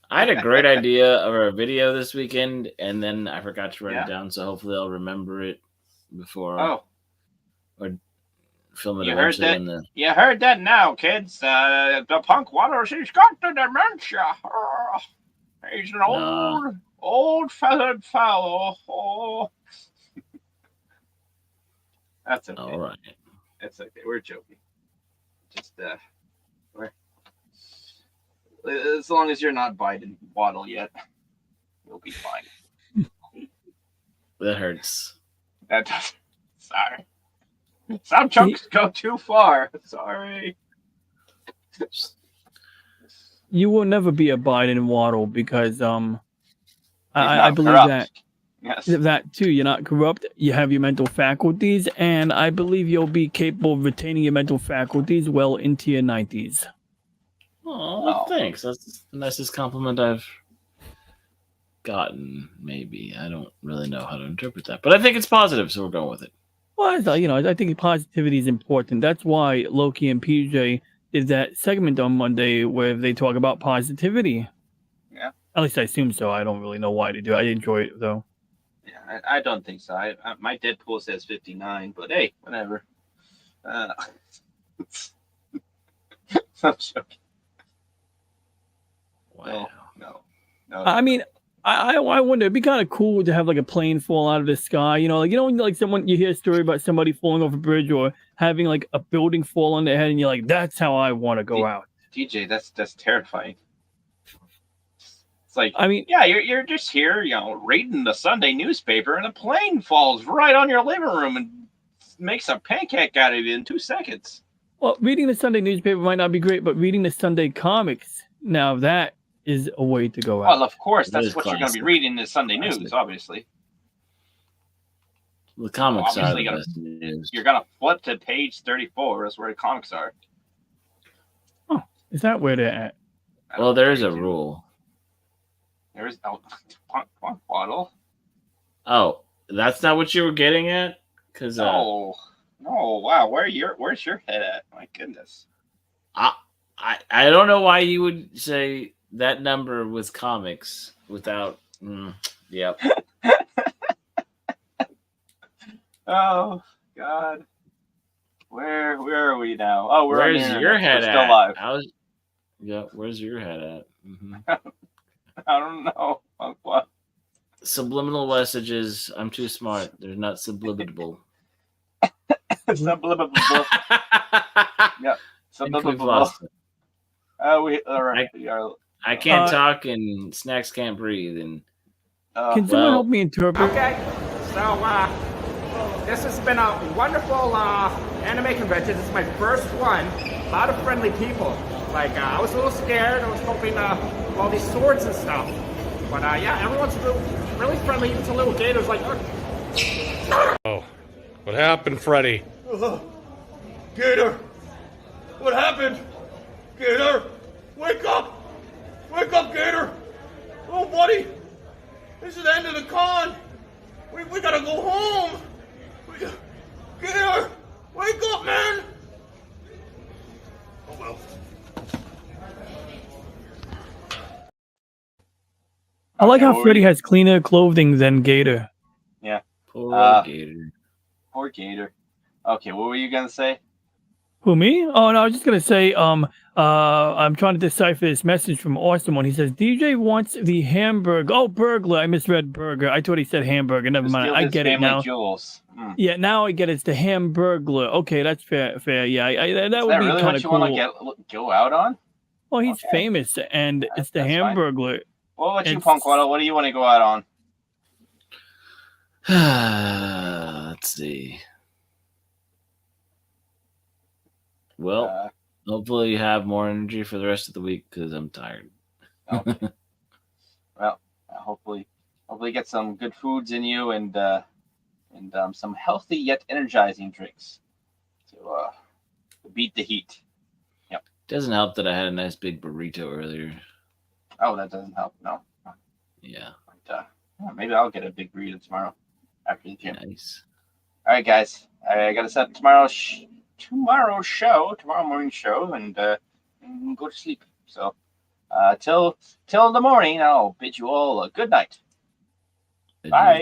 I had a great idea of our video this weekend, and then I forgot to write Yeah? it down. So hopefully, I'll remember it before Oh, film it You heard eventually. that? in the- you heard that now, kids. The Punk Waddle, he's got the dementia. He's an Nah. old feathered fellow. Oh. That's okay. All right. That's okay. We're joking. Just as long as you're not Biden Waddle yet, you'll be fine. That hurts. That doesn't. Sorry. Some jokes go too far. Sorry. you will never be a Biden Waddle because He's I not believe corrupt. Yes. that too. You're not corrupt. You have your mental faculties, and I believe you'll be capable of retaining your mental faculties well into your 90s. Oh, Wow. thanks. That's the nicest compliment I've gotten. Maybe I don't really know how to interpret that, but I think it's positive, so we're going with it. Well, I think positivity is important. That's why Loki and PJ did that segment on Monday where they talk about positivity. Yeah. At least I assume so. I don't really know why they do. I enjoy it though. Yeah, I don't think so. My Deadpool says 59, but hey, whatever. I'm joking. Wow. No. I mean, I wonder. It'd be kind of cool to have like a plane fall out of the sky. When like someone you hear a story about somebody falling off a bridge or having like a building fall on their head, and you're like, that's how I want to go out. DJ, that's terrifying. It's like, I mean, yeah, you're just here, reading the Sunday newspaper, and a plane falls right on your living room and makes a pancake out of you in 2 seconds. well, reading the Sunday newspaper might not be great, but reading the Sunday comics, now that is a way to go out. Well, of course, That that's is what you're going to be classic. reading in the Sunday Classic. news, obviously. The comics are Obviously the gotta- best news. You're going to flip to page 34. That's where the comics are. Is that where they're at? Well, there is a rule. There's Punk Bottle. Oh, that's not what you were getting at? Because No, wow. Where's your head at? My goodness. I don't know why you would say that number was comics without. Yep. Oh God. Where are we now? Oh, we're on the Where's internet. your head We're at? still live. Yeah, where's your head at? Mm-hmm. I don't know. What? Subliminal messages. I'm too smart. They're not subliminal. Subliminal. I think we've Subliminal. lost it. We all right. We are. I can't talk and Snacks can't breathe. And Can someone help me interpret? Okay, so this has been a wonderful anime convention. This is my first one. A lot of friendly people. Like I was a little scared. I was hoping all these swords and stuff. But yeah, everyone's really friendly. Even to little gators like. Oh, what happened, Freddy? Gator! What happened? Gator! Wake up! Wake up, Gator! Oh, buddy! This is the end of the con! We gotta go home! Gator! Wake up, man! Oh, well. I like Okay, how what were Freddy you- has cleaner clothing than Gator. poor Gator. Poor Gator. Okay, what were you gonna say? Who, me? Oh no, I was just gonna say, I'm trying to decipher this message from Austin one. He says DJ wants the hamburger. Oh, burglar. I misread burger. I thought he said hamburger. Never mind. Steal I his get it family now. jewels. Yeah, now I get it. It's the hamburglar. Okay, that's fair. Yeah, that Is would that be really kind what of you cool. want to go out on? Well, he's Okay. famous, and it's the That's fine. hamburglar. What about you, It's- Punkwaddle? What do you want to go out on? Let's see. Well, hopefully you have more energy for the rest of the week because I'm tired. Okay. Well, hopefully get some good foods in you and some healthy yet energizing drinks to beat the heat. Doesn't help that I had a nice big burrito earlier. Oh, that doesn't help. No. Yeah, But, maybe I'll get a big burrito tomorrow after the gym. nice. All right, guys. I got to set tomorrow's morning show, and go to sleep. So till the morning, I'll bid you all a good night. Adieu. Bye.